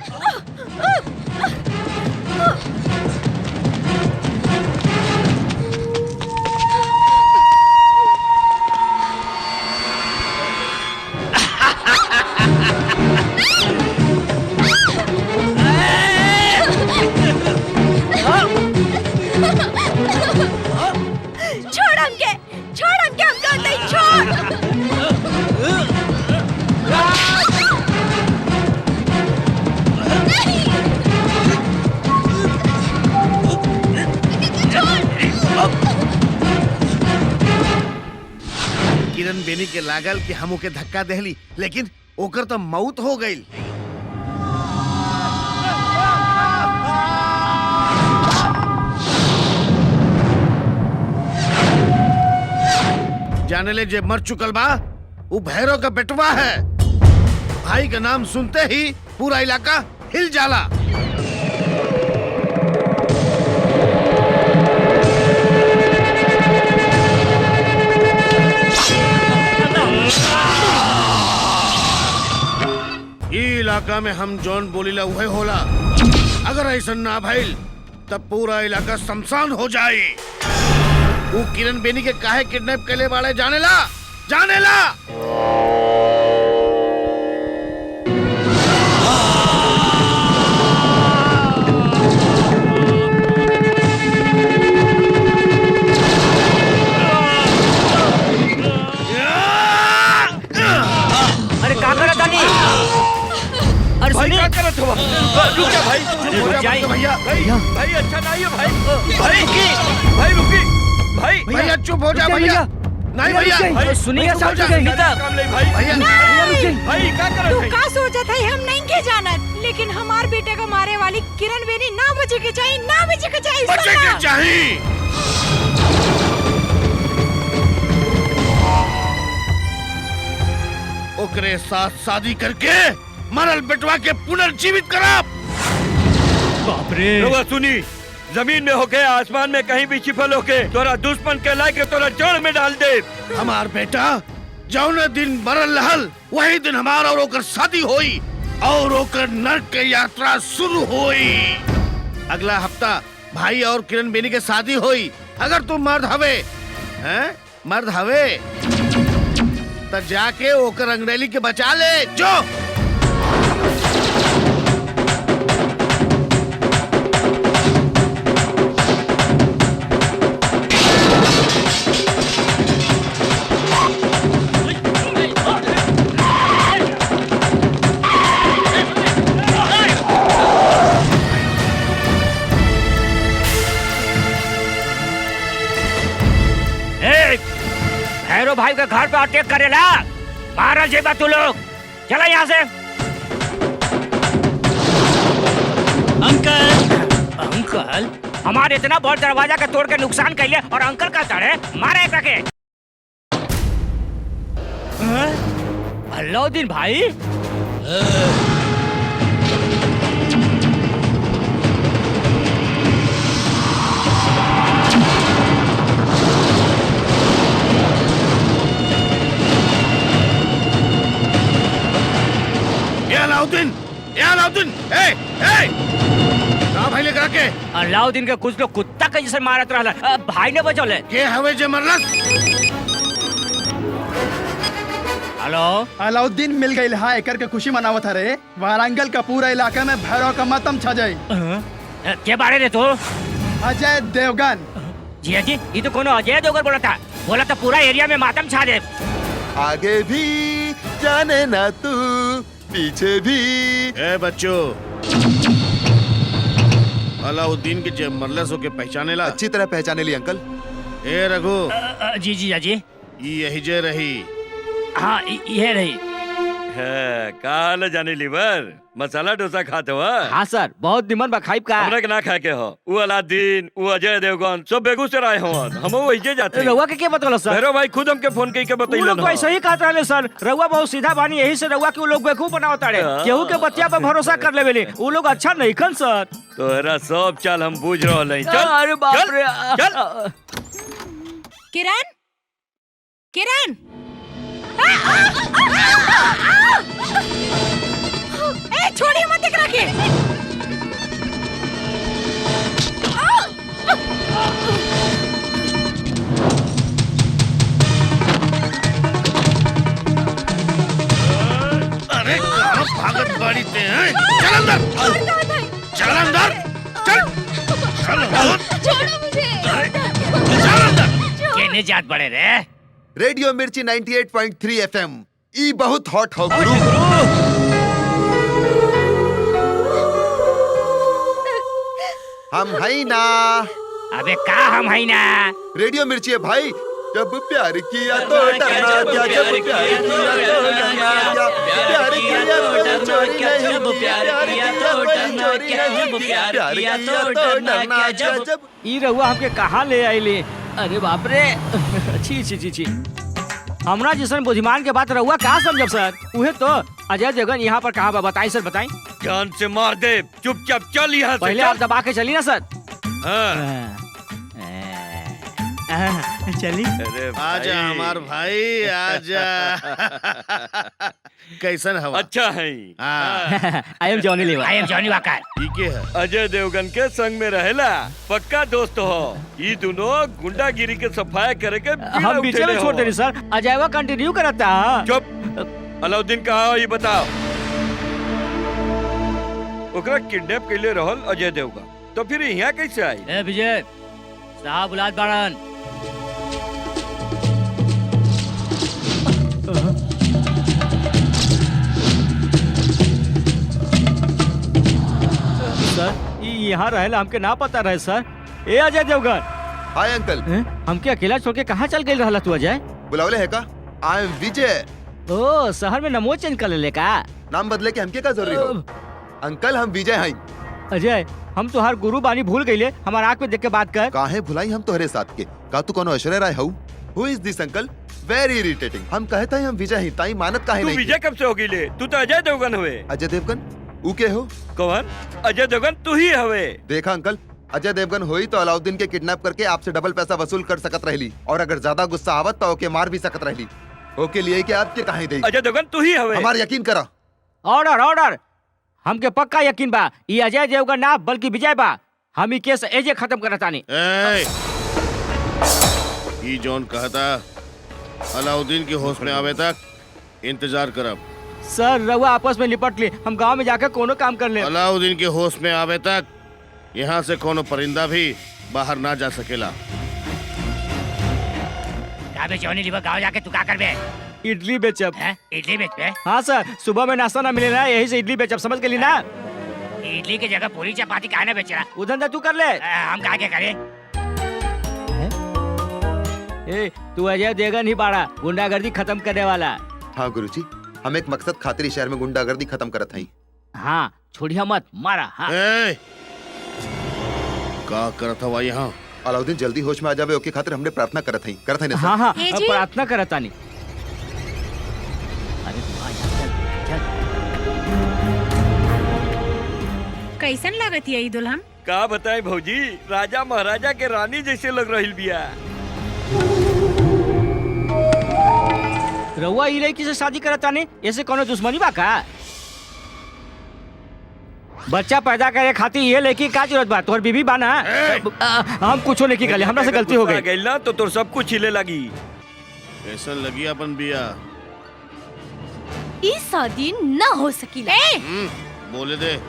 बेनी के लागल कि हम ओके धक्का देहली, लेकिन ओकर तो मौत हो गई। जाने ले जे मर चुकल बा वो भैरव का बेटवा है। भाई का नाम सुनते ही पूरा इलाका हिल जाला। ये इलाका में हम जौन बोलीला वही होला। अगर ऐसा ना भइल तब पूरा इलाका शमशान हो जाए। वो किरण बेनी के काहे किडनैप कैले वाले जानेला जानेला। अरे का करत तानी? अरे भाई सुनी क्या करत हुआ? रुक जा भाई, रुक जाइए। भैया भाई अच्छा नहीं है भाई। भाई रुकी, भाई रुकी, भाई भैया चुप हो जा भैया। नहीं भैया सुनिए चुप हो जा। भैया भाई क्या करत तू है? का सोचत है हम नहीं के जानत, लेकिन हमार बेटे को मारे वाली किरण बेनी ना बचे के चाहिए, ना बचे के चाहिए। बचे के चाहिए। ओकरे साथ शादी करके मरल बेटवा के पुनर्जीवित करा। बाप रे। रउआ सुनी, जमीन में होके आसमान में कहीं भी छिपल होके तोरा दुश्मन के लाके तोरा जड़ में डाल दे। हमार बेटा जौने दिन मरल रहल वही दिन हमार और ओकर शादी होई और ओकर नरक के यात्रा शुरू होई। अगला हफ्ता भाई और किरण बेनी के शादी होई। अगर तू मर्द हवे हैं, मर्द हवे तो जाके ओकर अंगरेली के बचा ले जो। भैरव भाई के घर पे अटैक करेला, मारा जेबा तू लोग। चला यहाँ से। अंकल हमारे इतना बड़ दरवाजा के तोड़ के नुकसान कैले और अंकल का चढ़े मारे एक रखे। अलाउद्दीन भाई अलाउद्दीन भाई लेकर आके। अलाउद्दीन के कुछ लोग कुत्ता के जैसे मारत रहला, भाई ने बचौले। के हवे जे मरलस? हेलो अलाउद्दीन मिल गई हा, एकर के खुशी मनावत हरे। वारंगल का पूरा इलाका में भैरव का मातम छा जाई। के बारे रे तो? अजय देवगन। जी जी, ये तो कोनो अजय देवगन बोला था पूरा एरिया में मातम छा दे। आगे भी जाने ना तू, पीछे भी। ए बच्चों, अलाउद्दीन के जे मरलस हो के पहचाने ला? अच्छी तरह पहचाने ली अंकल। ए रघु। जी जी जी। यही जे रही। हाँ ये रही। काल जाने लीवर मसाला डोसा खाते हो? हाँ सर, बहुत निमन बा, खाइब का? हमरा के ना खाए के हो। वो अलाउद्दीन, वो अजय देवगन सब बेगूसराय हो। हम वही जाते हैं। रउआ के क्या बतौला सर? भैरव भाई खुद हमके फोन करके बतैलन। लोग ऐसे ही कहत रहले सर, रउआ बहुत सीधा बानी, यही से रउआ के वो लोग बेवकूफ बनावत तारे। केहू के बतिया पे भरोसा कर लेवेले, वो लोग अच्छा नहीं खन सर। तोहरा सब चाल हम बूझ रहल हई। चल अरे बाप रे। चल। किरण, किरण, ए छोड़िए मत एकरा के। अरे कहाँ भागत बाड़ी ते हैं? चल अंदर, चल अंदर, चल, चल अंदर, छोड़ो मुझे। चल अंदर। केने जात बड़े रे? रेडियो मिर्ची 98.3 FM ई बहुत हॉट हो गुरु। हम है ना। अबे का हम है ना? रेडियो मिर्ची है भाई, जब प्यार किया तो डरना क्या, जब प्यार किया तो डरना क्या, प्यार किया तो डरना क्या, जब प्यार किया तो डरना क्या, जब प्यार किया तो डरना क्या, जब ई रहुआ हमके कहाँ ले आइले? अरे बाप रे छी छी छी छी। हमरा जैसन बुद्धिमान के बात रहुआ कहाँ समझब सर? उहे तो अजय देवगन यहाँ पर कहाँ बा? बताई सर, बताई। जान से मार दे, चुपचाप चल यहाँ से। पहले आप दबा के चली ना सर। हाँ। चली। अरे आजा हमार भाई आजा। कैसन हवा? अच्छा है। I am Johnny Lever. I am Johnnie Walker. ठीक है। अजय देवगन के संग में रहेला, पक्का दोस्त हो। ये दोनों गुंडागिरी के सफाई करे के हम बीच में छोड़ देनी सर। अजय वो कंटिन्यू करता। चुप। अलाउद्दीन कहाँ हो ये बताओ। ओकरा किडनैप के लिए रहल अजय देवगन, तो फिर यहाँ कैसे आई? ए विजय साहब बुलात बाड़न। सर यहाँ रहेला हमके ना पता रहे सर। ए अजय देवगन। Hi uncle. हमके अकेला छोड़ के कहाँ चल गई रहला तू अजय? बुलावले है का? आई एम विजय। ओ शहर में नमो चेंज कर ले का? नाम बदले के हमके का जरूरी हो? अंकल हम विजय हैं। अजय हम तो हर गुरु बानी भूल गईले, हमारा आँख में देख के बात कर। काहे भुलाई हम तोहरे साथ के? का तू कोनो ऐश्वर्या राय हऊ? हु is this uncle? Very irritating. हम कहते हैं हम विजय हैं, ताई मानत काहे तू नहीं? विजय कब से हो गई ले? तू तो अजय देवगन हुए। अजय देवगन? ऊ के हो? कौन? अजय देवगन तू ही हवे। देखा अंकल, अजय देवगन हुई तो अलाउद्दीन के किडनैप करके आपसे डबल पैसा वसूल कर सकत रहली, और अगर ज्यादा गुस्सा आवत तो ओके मार भी सकत रहली। ओके लिए कि आपके काहे देई? अजय देवगन तू ही हवे। हमार यकीन करा। Order order. हमके पक्का यकीन बा ये अजय देवगन ना बल्कि विजय बा। हम ई केस एजे खत्म करतानी। ई जोन कहता अलाउद्दीन के होश में आवे तक इंतजार करब। सर रवा आपस में निपट ली, हम गांव में जाकर कोनो काम कर ले। अलाउद्दीन के होश में आवे तक यहाँ से कोनो परिंदा भी बाहर ना जा सकेला। जॉनी लीवर गाँव जाके तू क्या करबे? इडली बेचब। इडली बेचबे? हाँ सर, सुबह में नाश्ता ना मिले ना, यही से इडली बेचब, समझ गई ना? इडली की जगह पूरी चपाती काहे ना बेच रहा? उधर तू कर ले। हम का के करे? ए तू अजय देवगन ही बाड़ा, गुंडागर्दी खत्म करने वाला। हाँ गुरुजी, हम एक मकसद खातिर शहर में गुंडागर्दी खत्म करत हई। हाँ छोड़िया मत, मारा। हाँ। का करत हवा यहाँ? अलाउद्दीन जल्दी होश में आ जावे ओके खातिर हमने प्रार्थना करत हई। करत हई ना सर? हाँ हाँ प्रार्थना करतानी। अरे कैसन लागत है दुल्हन? का बताए भौजी, राजा महाराजा के रानी जैसे लग रही बिया। रउआ ई लड़की से शादी करतानी, ऐसे कोनो दुश्मनी बा का? बच्चा पैदा करे खातिर ये लड़की का जरूरत बा? तोहर बीबी बा ना? हम कुछो नहीं कले, हमरा से गलती हो गई ना तो तोर सब कुछ हिले लगी। कैसा लगी अपन बिया? ई शादी ना हो सकीला। बोले दे।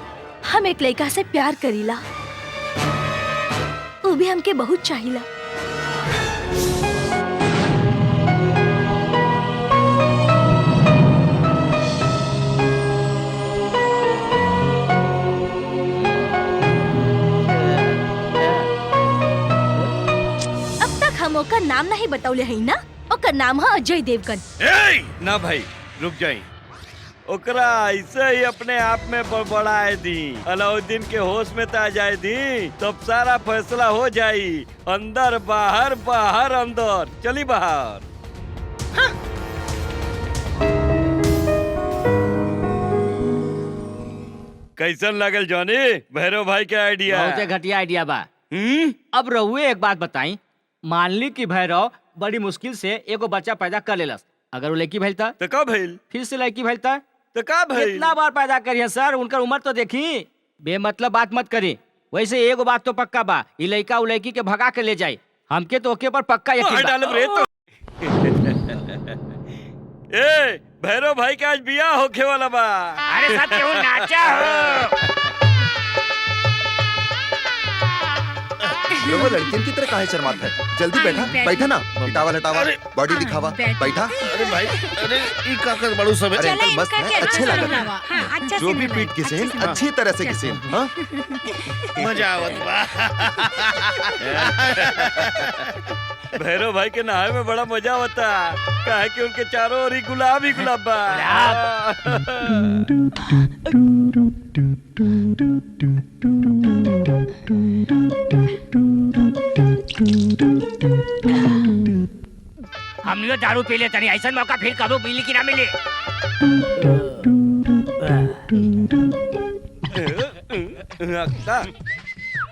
हम एक लड़का से प्यार करीला, वो भी हमके बहुत चाहिला। अब तक हम ओकर नाम नहीं बतौले है ना? ओकर नाम है अजय देवगन। ना भाई रुक जाई, ओकरा ऐसे ही अपने आप में बड़बड़ाए दी। अलाउद्दीन के होश में आ जाए दी, तब सारा फैसला हो जाई। अंदर बाहर बाहर अंदर, चली बाहर। हाँ। कैसन लागल जॉनी? भैरव भाई के आइडिया? बहुत घटिया आइडिया बा। अब रहुए एक बात बताई, मान ली कि भैरव बड़ी मुश्किल से एगो बच्चा पैदा कर लेलस, अगर वो लड़की भइल तो का भइल? फिर से लड़की भइल तो का भइल? कितना बार पैदा करिए सर, उनकर उम्र तो देखी। बेमतलब बात मत करी। वैसे एगो बात तो पक्का बा, ये लड़का वो लड़की के भगा के ले जाए। हमके तो ओके पर पक्का यकीन बा। ए भैरव भाई का आज बियाह होखे वाला बा। अरे सब क्यों नाचा हो? वो लड़कियन की तरह काहे शर्मात है? जल्दी बैठा, बैठा ना। हटावा बॉडी दिखावा, बैठा। अरे भाई, अरे ई का कर बड़ू सब। अरे अंकल मस्त है, अच्छे लग रहे हैं। जो भी पीट किसे अच्छी तरह से किसे, हाँ? मजा आवत बा। भैरव भाई के नहाए में बड़ा मजा होता है कि उनके चारों ओर ही गुलाब बा। हम यो दारू पी ले तनी ऐसा मौका फिर कबो मिली कि ना मिली।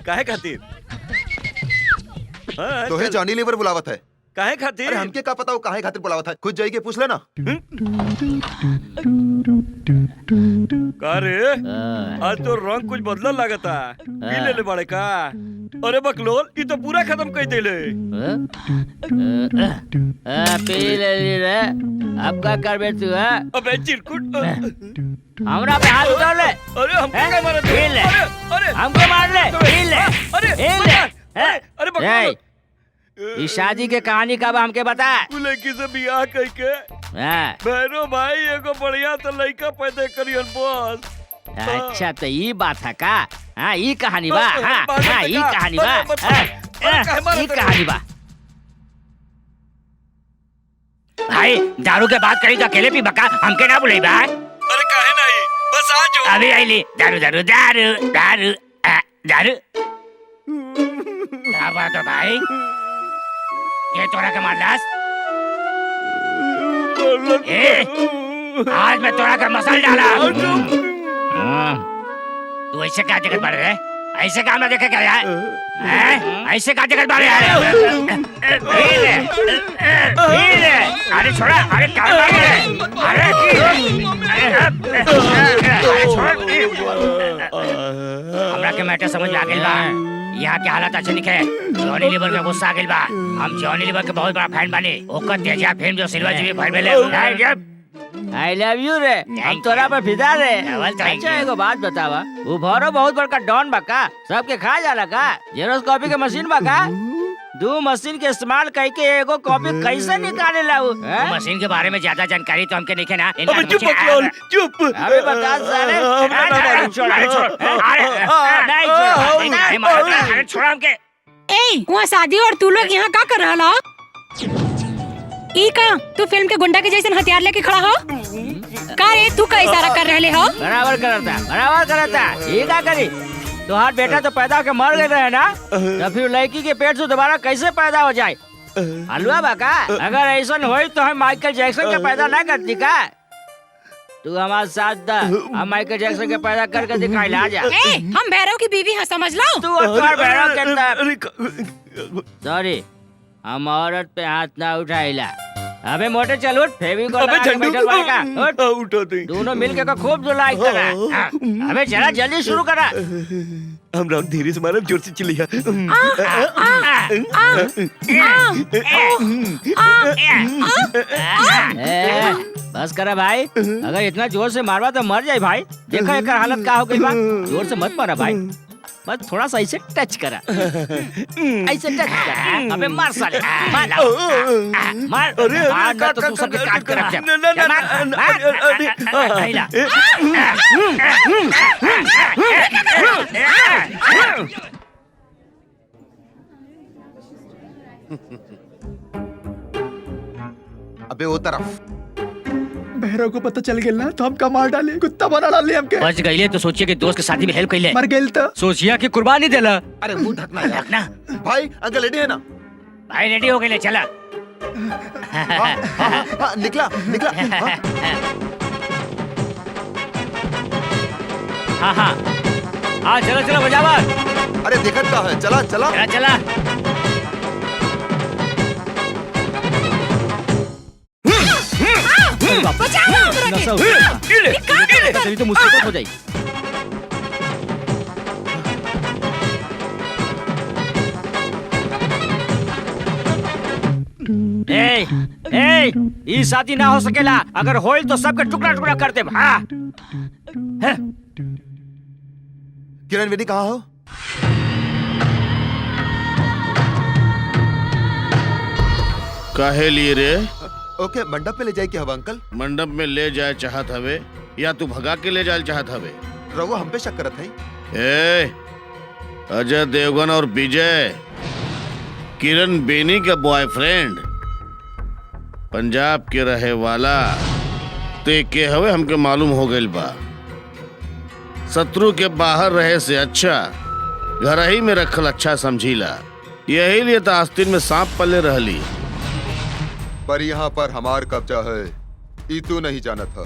काहे खातिर? तो है जॉनी लीवर बुलावत है। काहे खातिर? अरे हमके क्या पता वो काहे खातिर बुलावत है? खुद जाइए पूछ लेना। का रे? आज तो रंग कुछ बदला लागता। पी ले बड़े का? अरे बकलोल, ये तो पूरा खत्म कर देले। पी ले रे। अब क्या करबे तू है? अबे चिरकुट। हमरा पे हाथ उठा ले। अरे हमको क्या मारा? पी ले। अरे हमको मार ले। पी ले। अरे अरे बकलोल। इस शादी के कहानी कब हमके बता? लड़की से बियाह करके भैरव भाई एगो बढ़िया तो लड़का पैदा करियन बस। अच्छा तो ये बात है का? हाँ ये कहानी बा। हाँ ये कहानी बा। ये कहानी बा। भाई दारू के बात करी तो अकेले भी बका हमके ना बुलाई बा। अरे काहे नहीं, बस आज अभी आईली। दारू दारू दारू दारू दारू। क्या बात है भाई? ये तोरा का मारलास? आज मैं तोरा का मसाल डाला। तू ऐसे क्या जगत बढ़ रहे? ऐसे काम ना देखे क्या यार? ऐसे क्या जगत बढ़ रहे? अरे छोड़ा, अरे क्या कर रहे? अरे छोड़। हमरा के मैटर समझ में आ गई बा। यहाँ के हालात अच्छे निके। जॉनी लीवर के गुस्सा आ गइल बा। हम जॉनी लीवर के बहुत बड़ा फैन बानी। ओकर तेजिया फिल्म जो सिल्वर जुबली भर में आई लव यू रे। हम तोरा पर फिदा रे। अच्छा एगो बात बतावा, वो भरो बहुत बड़का डॉन बा का? सबके खा जाला का? जेरोस कॉपी के मशीन बा का? दो मशीन के इस्तेमाल करके एगो कॉपी कैसे निकाले लाऊ? मशीन के बारे में ज्यादा जानकारी तो हमके नहीं ना। अबे चुप बकलोल, चुप। अबे बता साले। छोड़ नहीं छोड़ हमके। ए वहाँ शादी और तू लोग यहाँ का कर रहा? ई का तू फिल्म के गुंडा के जैसे हथियार लेके खड़ा हो? का रे तू का इशारा कर रहे हो? बराबर करता। ये का करी? तुम्हार बेटा तो पैदा होके मर गए रहे ना, तो फिर लड़की के पेट से दोबारा कैसे पैदा हो जाए? हलवा बाका, अगर ऐसा होई तो हम माइकल जैक्सन के पैदा ना करती का? तू हमारे साथ दा, हम माइकल जैक्सन के पैदा करके दिखाई ला जा। हम भैरव की बीवी हैं, समझ लो। तू और भैरव के सॉरी, हम औरत पे हाथ ना उठाइला। अबे मोटे चल उठ, फेविकोल लगा के बैठल बाड़े का। उठो तू। दोनों मिलके का खूब जुलाई करा। अबे जरा जल्दी शुरू करा। हम राउंड धीरे से मारे, जोर से चिल्लिया। बस करा भाई, अगर इतना जोर से मारवा तो मर जाए भाई। देखो एक हालत का हो गई बा। जोर से मत मारा भाई, बस थोड़ा सा ऐसे टच करा। ऐसे टच करा। अबे मार साले, मार ना तो तू सबके काट कर रख दे। अबे वो तरफ भैरव को पता चल गया ना तो हम कमाल डाले, कुत्ता बना डाले हमके। बच गईले तो सोचिए कि दोस्त के शादी में हेल्प कइले। मर गइल तो सोचिया कि कुर्बानी देला। अरे मुंह ढकना भाई। अंकल रेडी है ना? भाई रेडी हो गए, चला। निकला। हाँ चलो बजावा। अरे देखत का है, चला। तभी तो मुसीबत हो जाएगी। ये शादी ना हो सकेला। अगर होइल तो सबके टुकड़ा टुकड़ा कर दे। किरण बेटी कहाँ हो? काहे लिए रे? ओके मंडप में ले जाए क्या हवा अंकल? मंडप में ले जाए चाहत हवे या तू भगा के ले जाए चाहत हवे? रघु हम पे शक करत है। ए, अजय देवगन और विजय किरण बेनी का बॉयफ्रेंड पंजाब के रहे वाला ते के हवे हमके मालूम हो गइल बा। शत्रु के बाहर रहे से अच्छा घर ही में रखल अच्छा समझीला। यही लिए तो आस्तीन में सांप पले रहली। पर यहाँ पर हमार कब्जा है, ई तू नहीं जाना था।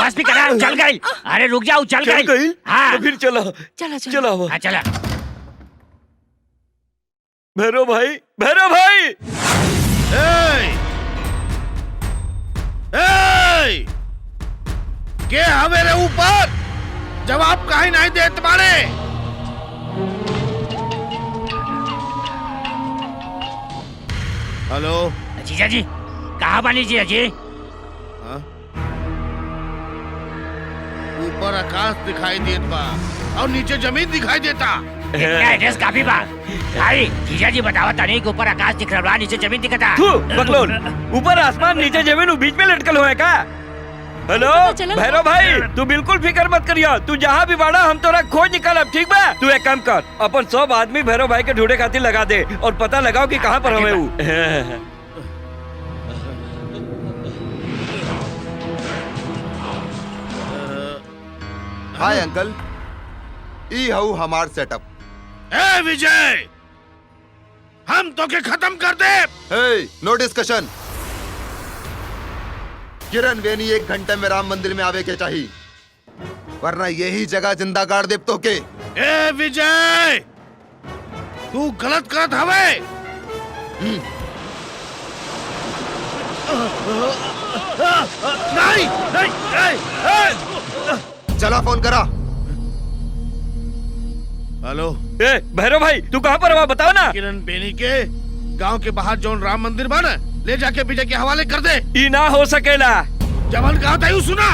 बस भी करा चल गई। अरे रुक जाओ चल गई। हाँ तो फिर चलो चला चलो चला। भैरव भाई भैरव भाई। के हमेरे ऊपर जवाब काहे नहीं दे तुम्हारे? हेलो जीजा जी कहाँ बानी जीजा जी? ऊपर आकाश दिखाई देत बा और नीचे जमीन दिखाई देता। इतना एड्रेस काफी बा भाई। जीजा जी बतावा तानी कि ऊपर आकाश दिख रहा नीचे जमीन दिखता। बकलोल ऊपर आसमान नीचे जमीन बीच में लटकल हुआ है का? हेलो भैरव भाई तू बिल्कुल फिक्र मत करियो। तू जहाँ भी बाड़ा हम तोरा खोज निकालब ठीक बा? तू एक काम कर अपन 100 आदमी भैरव भाई के ढूंढे खातिर लगा दे और पता लगाओ कि कहाँ पर हमें वो। हाय अंकल, ई हऊ हमार सेटअप। ए विजय, हम तो के खत्म कर दे। नो डिस्कशन। किरण वेनी 1 घंटे में राम मंदिर में आवे के चाहिए, वरना यही जगह जिंदा गाड़ देव तो के। ए विजय, तू गलत करत हवे। नहीं नहीं, चला फोन करा। हेलो ए भैरव भाई तू कहाँ पर हुआ बताओ ना। किरण बेनी के गांव के बाहर जौन राम मंदिर बना ले जाके विजय के हवाले कर दे। ई ना हो सकेला। जवन कहा था यू सुना,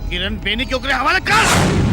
किरण बेनी के ओकरे हवाले कर।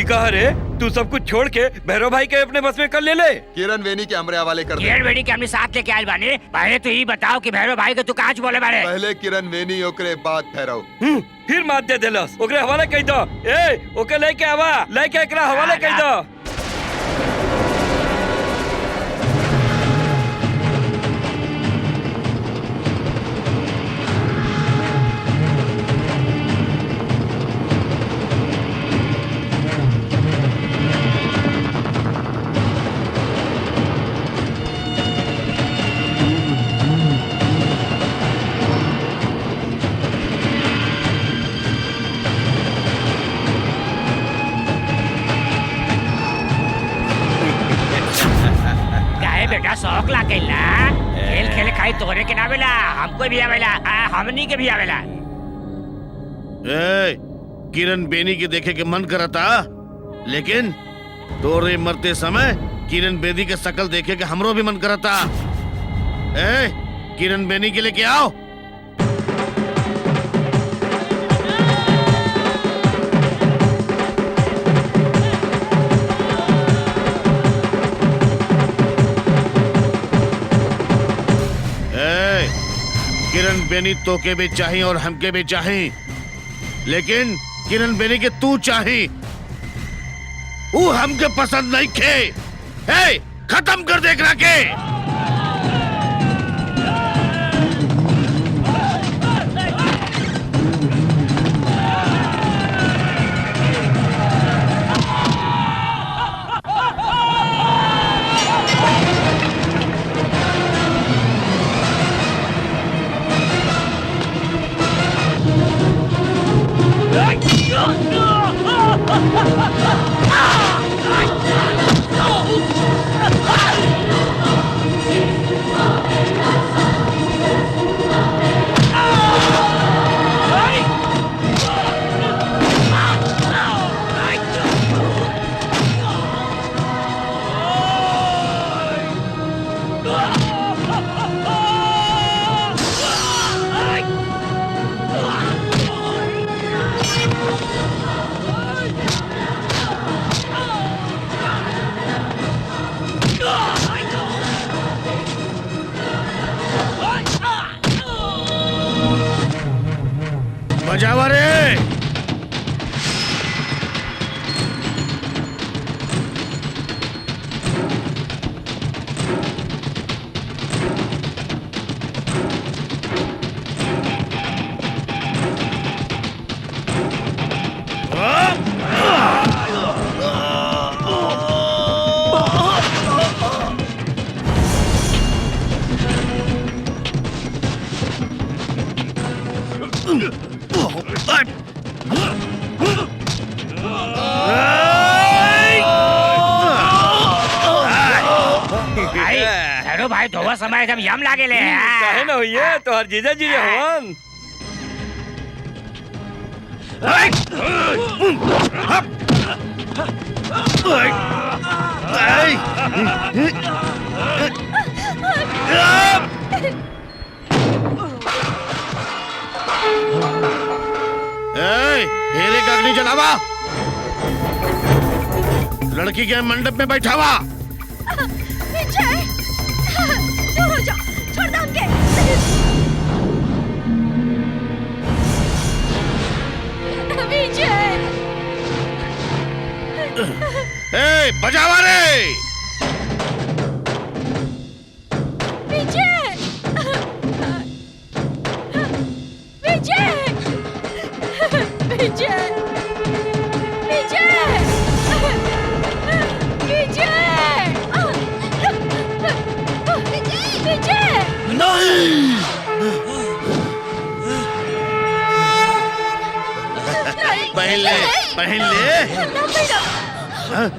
कहा रे तू सब कुछ छोड़ के भैरव भाई के अपने बस में कर ले ले। किरण वेनी के हमरे हवाले कर दे। किरण वेनी के हमने साथ लेके आए बानी। पहले तो ये बताओ कि भैरव भाई के तू कहाँ बोले बारे? पहले किरण वेनी ओकरे बाद भैरव। फिर मात दे देलस। ओकरे हवाले कह दो। ए ओके लेके आवा, लेके एकरा हवाले कह दो। बेटा शौक ला कैला खेल खेले खाई तोरे के नावेला, हमको भी आवेला, हमनी के भी आवेला। ए, किरण बेनी के देखे के मन करता, लेकिन तोरे मरते समय किरण बेनी के शकल देखे के हमरो भी मन करता। ए, किरण बेनी के लेके आओ। किरण बेनी तो के भी चाहिए और हमके भी चाहिए, लेकिन किरण बेनी के तू चाहिए, वो हमके पसंद नहीं खे। ए, खत्म कर दे एकरा के। बजावा रे। भाई धोवा समय एकदम यम लागे ले काहे न होइए तोहर जीजा जी हवन हेरे का अग्नि जलावा, लड़की के मंडप में बैठावा। विजय, दूर हो जा, छोड़ दो हमके। विजय, बजावा रे। विजय, विजय, विजय, विजय, विजय, नहीं। पहन ले, पहन ले। हाँ?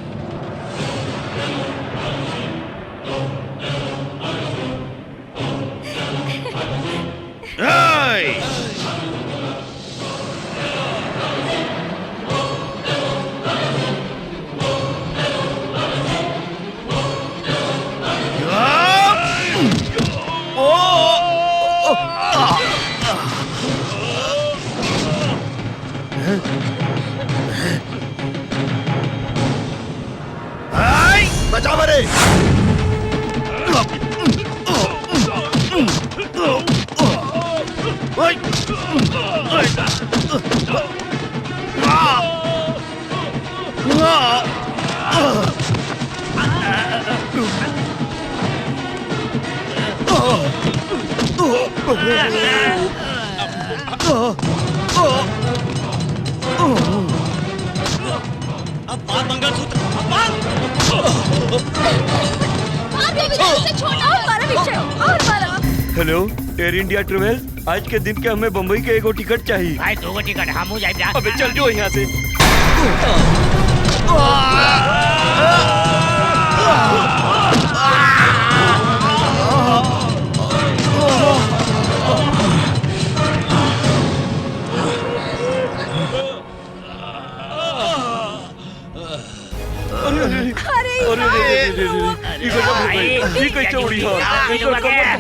बचावा रे। अब बाल मंगलसूत्र हेलो एयर इंडिया ट्रेवल, आज के दिन के हमें बम्बई के एगो टिकट चाहिए। भाई दो टिकट हम हो जाए। अबे चल जो यहाँ से।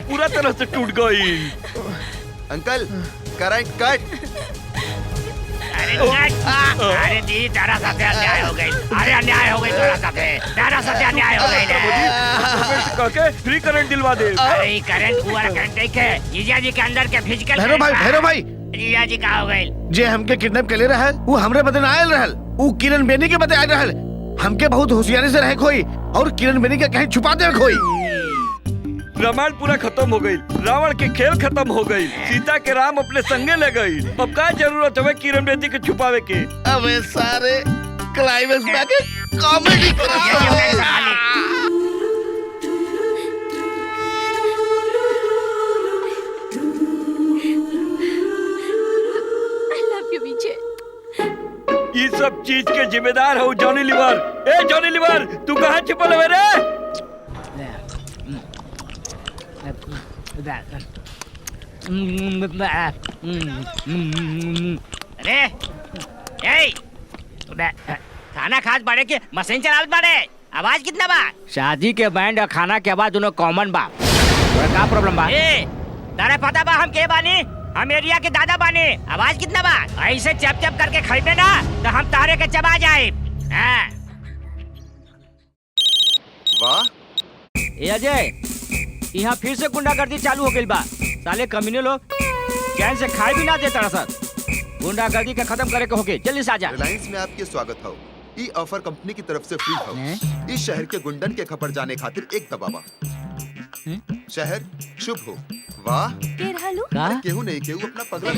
पूरा तरह से टूट गई। अंकल करंट कट। अरे दी तारा साथे अन्याय हो गई। अरे अन्याय हो गई तारा साथे अन्याय हो गई। काके फ्री करंट दिलवा दे। अरे करंट हुआ करंट देख के जीजा जी के अंदर के फिजिकल। भैरव भाई जीजा जी कहाँ हो गई? जे हमके किडनैप कर ले रहल, वो हमरे बदन आयल रहल। वो किरण बेनी के बदे आयल रहल। हमके बहुत होशियारी से रहे खोई और किरण बेनी के कहीं छुपा दे खोई। रामायण पूरा खत्म हो गई, रावण के खेल खत्म हो गई, सीता के राम अपने संगे ले गई। अब क्या जरूरत है किरण बेदी के छुपावे के? अबे सारे क्लाइमेक्स में आके कॉमेडी ये सब चीज के जिम्मेदार हो जॉनी लीवर। ए जॉनी लीवर, तू कहाँ छिपल है रे? अरे ए खाना खास बाड़े के मशीन चलाल बाड़े, आवाज कितना बा? शादी के बैंड और खाना के आवाज दोनों कॉमन बा। का प्रॉब्लम बा? ए तारे पता बा हम के बानी? हम एरिया के दादा बानी। आवाज कितना बा? ऐसे चप चप करके खइबे ना तो हम तारे के चबा जाए। वाह ए अजय, यहाँ फिर से गुंडागर्दी चालू हो गई बा। साले कमीने लोग चैन से खाए भी ना देता सर। गुंडागर्दी का खत्म करे के होके जल्दी से आजा। रिलायंस में आपके स्वागत हो। ई ऑफर कंपनी की तरफ से फ्री हो। इस शहर के गुंडन के खबर जाने खातिर एक दबावा। शहर शुभ हो। वाह के रहलू? केहू नहीं केहू अपना पगला